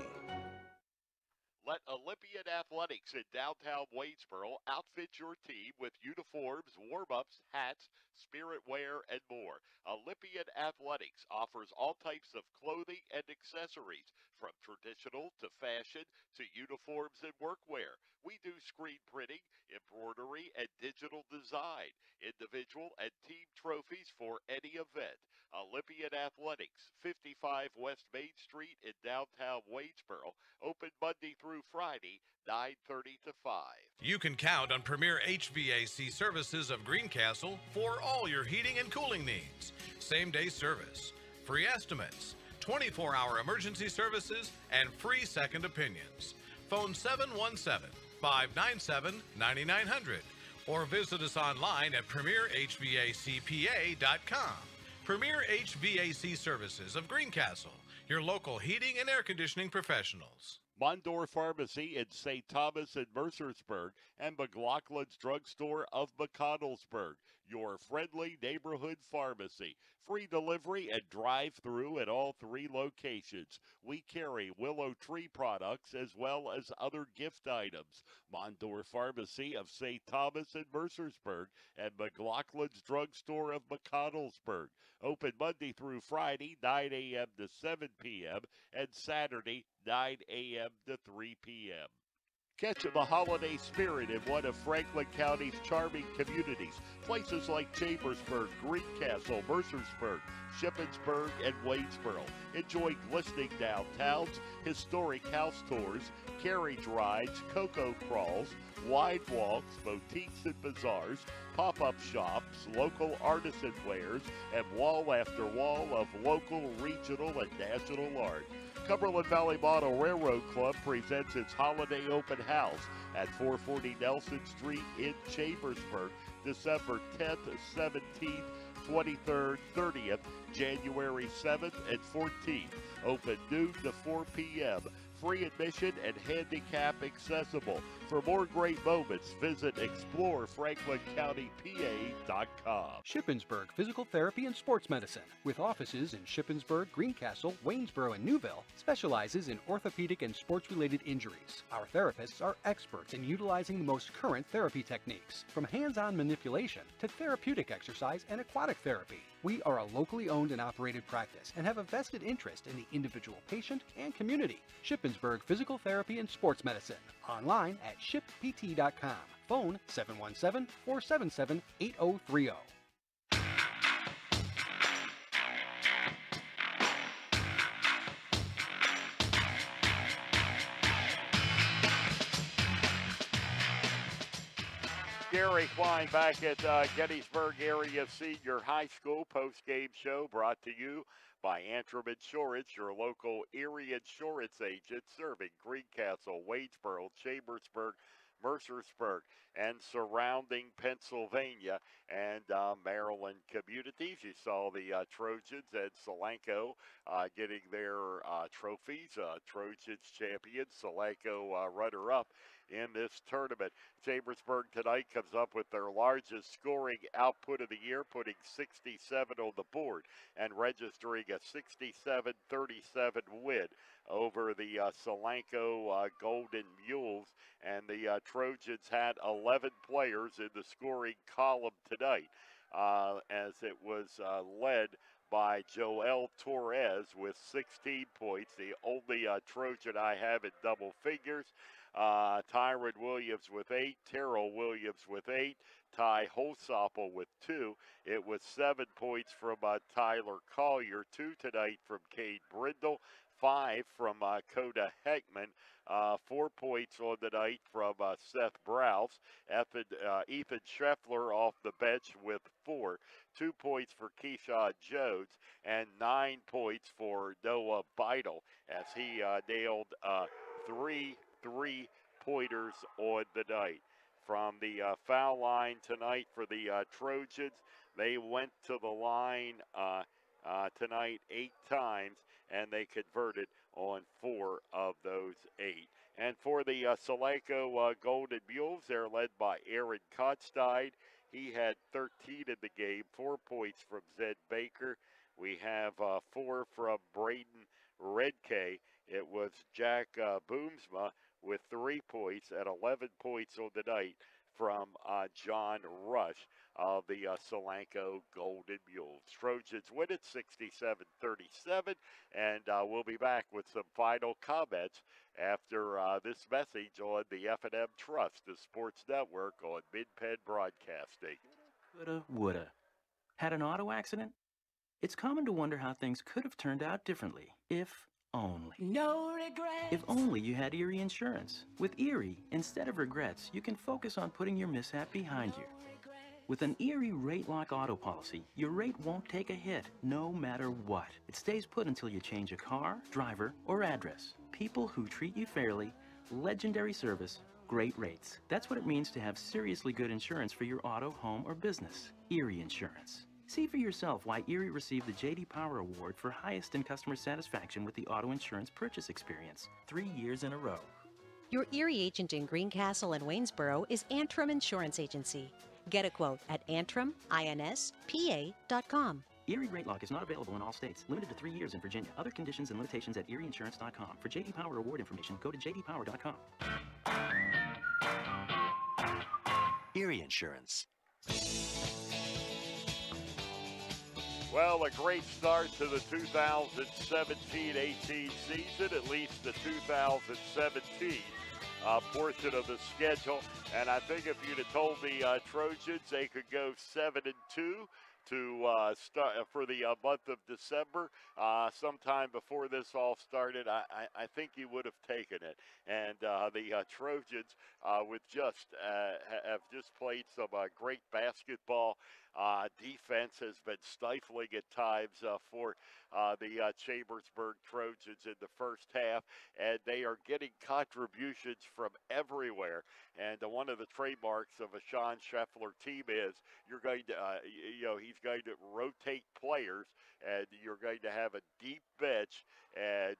Let Olympian Athletics in downtown Waynesboro outfit your team with uniforms, warm-ups, hats, spirit wear, and more. Olympian Athletics offers all types of clothing and accessories, from traditional to fashion to uniforms and workwear. We do screen printing, embroidery, and digital design, individual and team trophies for any event. Olympian Athletics, 55 West Main Street in downtown Waynesboro, open Monday through Friday, 9:30 to 5. You can count on Premier HVAC Services of Greencastle for all your heating and cooling needs. Same-day service, free estimates, 24-hour emergency services, and free second opinions. Phone 717-597-9900 or visit us online at premierhvacpa.com. Premier HVAC Services of Greencastle, your local heating and air conditioning professionals. Mondor Pharmacy in St. Thomas and Mercersburg, and McLaughlin's Drugstore of McConnellsburg, your friendly neighborhood pharmacy. Free delivery and drive-through at all 3 locations. We carry Willow Tree products as well as other gift items. Mondor Pharmacy of St. Thomas and Mercersburg, and McLaughlin's Drugstore of McConnellsburg. Open Monday through Friday, 9 a.m. to 7 p.m., and Saturday, 9 a.m. to 3 p.m. Catch the holiday spirit in one of Franklin County's charming communities. Places like Chambersburg, Greencastle, Mercersburg, Shippensburg, and Waynesboro. Enjoy glistening downtowns, historic house tours, carriage rides, cocoa crawls, wine walks, boutiques and bazaars, pop-up shops, local artisan wares, and wall after wall of local, regional, and national art. Cumberland Valley Model Railroad Club presents its holiday open house at 440 Nelson Street in Chambersburg, December 10th, 17th, 23rd, 30th, January 7th, and 14th. Open noon to 4 p.m. Free admission and handicap accessible. For more great moments, visit ExploreFranklinCountyPA.com. Shippensburg Physical Therapy and Sports Medicine, with offices in Shippensburg, Greencastle, Waynesboro, and Newville, specializes in orthopedic and sports-related injuries. Our therapists are experts in utilizing the most current therapy techniques, from hands-on manipulation to therapeutic exercise and aquatic therapy. We are a locally owned and operated practice and have a vested interest in the individual patient and community. Shippensburg Physical Therapy and Sports Medicine. Online at shippt.com. Phone 717-477-8030. Gary Klein back at Gettysburg Area Senior High School post-game show brought to you by Antrim Insurance, your local Erie insurance agent serving Greencastle, Waynesboro, Chambersburg, Mercersburg, and surrounding Pennsylvania and Maryland communities. You saw the Trojans and Solanco getting their trophies. Trojans champions, Solanco runner-up in this tournament. Chambersburg tonight comes up with their largest scoring output of the year, putting 67 on the board and registering a 67-37 win over the Solanco Golden Mules. And the Trojans had 11 players in the scoring column tonight, as it was led by Joel Torres with 16 points, the only Trojan I have in double figures. Tyron Williams with 8, Terrell Williams with 8, Ty Holsopple with 2. It was 7 points from Tyler Collier, 2 tonight from Cade Brindle, 5 from Coda Heckman, 4 points on the night from Seth Browse, Ethan Scheffler off the bench with 4, 2 points for Keyshawn Jones, and 9 points for Noah Beidel as he nailed 3 3-pointers on the night. From the foul line tonight for the Trojans, they went to the line tonight 8 times, and they converted on 4 of those 8. And for the Solanco Golden Mules, they're led by Aaron Kotstein. He had 13 in the game, 4 points from Zed Baker. We have 4 from Braden Redkay. It was Jack Boomsma with 3 points and 11 points on the night from John Rush of the Solanco Golden Mules. Trojans win it 67-37, and we'll be back with some final comments after this message on the F&M Trust, the sports network on Mid-Penn Broadcasting. Coulda, woulda. Had an auto accident? It's common to wonder how things could have turned out differently, if only. No regrets. If only you had Erie Insurance. With Erie, instead of regrets, you can focus on putting your mishap behind you. With an Erie Rate Lock auto policy, your rate won't take a hit, no matter what. It stays put until you change a car, driver, or address. People who treat you fairly, legendary service, great rates. That's what it means to have seriously good insurance for your auto, home, or business. Erie Insurance. See for yourself why Erie received the J.D. Power Award for highest in customer satisfaction with the auto insurance purchase experience 3 years in a row. Your Erie agent in Greencastle and Waynesboro is Antrim Insurance Agency. Get a quote at antriminspa.com. Erie Rate Lock is not available in all states. Limited to 3 years in Virginia. Other conditions and limitations at erieinsurance.com. For J.D. Power Award information, go to jdpower.com. Erie Insurance. Well, a great start to the 2017-18 season, at least the 2017 portion of the schedule. And I think if you'd have told me Trojans they could go 7-2 to start for the month of December, sometime before this all started, I think you would have taken it. And the Trojans with have just played some great basketball. Defense has been stifling at times for the Chambersburg Trojans in the first half, and they are getting contributions from everywhere. And one of the trademarks of a Sean Scheffler team is you're going to, he's going to rotate players, and you're going to have a deep bench. And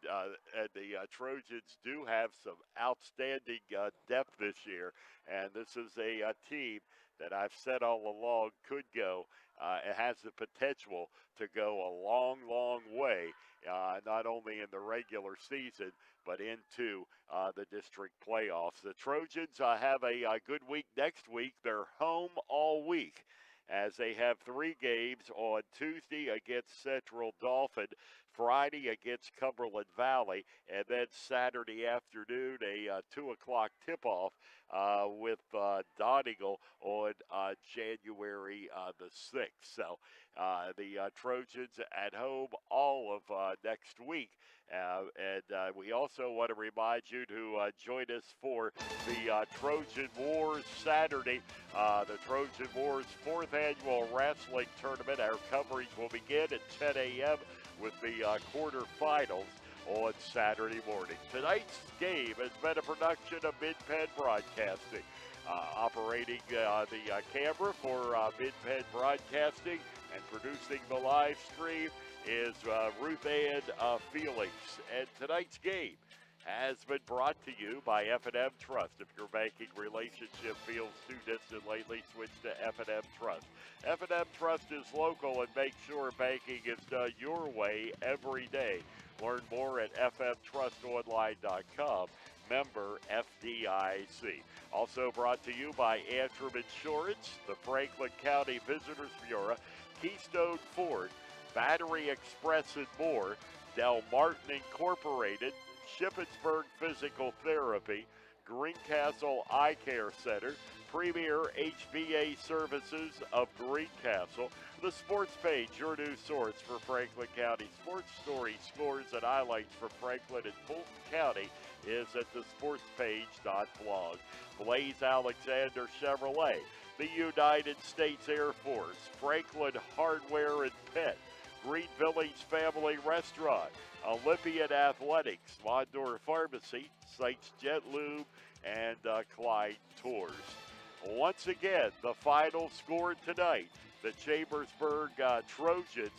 the Trojans do have some outstanding depth this year, and this is a team that I've said all along could go. It has the potential to go a long, long way, not only in the regular season, but into the district playoffs. The Trojans have a good week next week. They're home all week, as they have 3 games on Tuesday against Central Dauphin, Friday against Cumberland Valley, and then Saturday afternoon a 2 o'clock tip-off with Donegal on January the 6th. So the Trojans at home all of next week. And we also want to remind you to join us for the Trojan Wars Saturday, the Trojan Wars 4th Annual Wrestling Tournament. Our coverage will begin at 10 a.m. with the quarterfinals on Saturday morning. Tonight's game has been a production of Mid-Penn Broadcasting. Operating the camera for Mid-Penn Broadcasting and producing the live stream is Ruth Ann Felix. And tonight's game has been brought to you by F&M Trust. If your banking relationship feels too distant lately, switch to F&M Trust. F&M Trust is local and makes sure banking is done your way every day. Learn more at fmtrustonline.com. Member FDIC. Also brought to you by Antrim Insurance, the Franklin County Visitors Bureau, Keystone Ford, Battery Express and more, Del Martin Incorporated, Shippensburg Physical Therapy, Greencastle Eye Care Center, Premier HVA Services of Greencastle, the Sports Page, your new source for Franklin County sports stories, scores, and highlights from Franklin and Fulton County is at thesportspage.blog. Blaze Alexander Chevrolet, the United States Air Force, Franklin Hardware and Pet, Green Village Family Restaurant, Olympian Athletics, Mondor Pharmacy, Sites Jet Lube, and Clyde Tours. Once again, the final score tonight, the Chambersburg Trojans,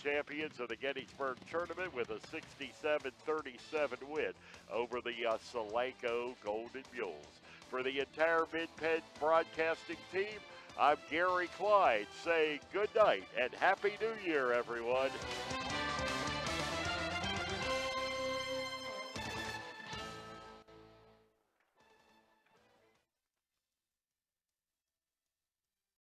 champions of the Gettysburg tournament with a 67-37 win over the Solanco Golden Mules. For the entire Mid-Penn broadcasting team, I'm Gary Clyde saying good night and Happy New Year, everyone.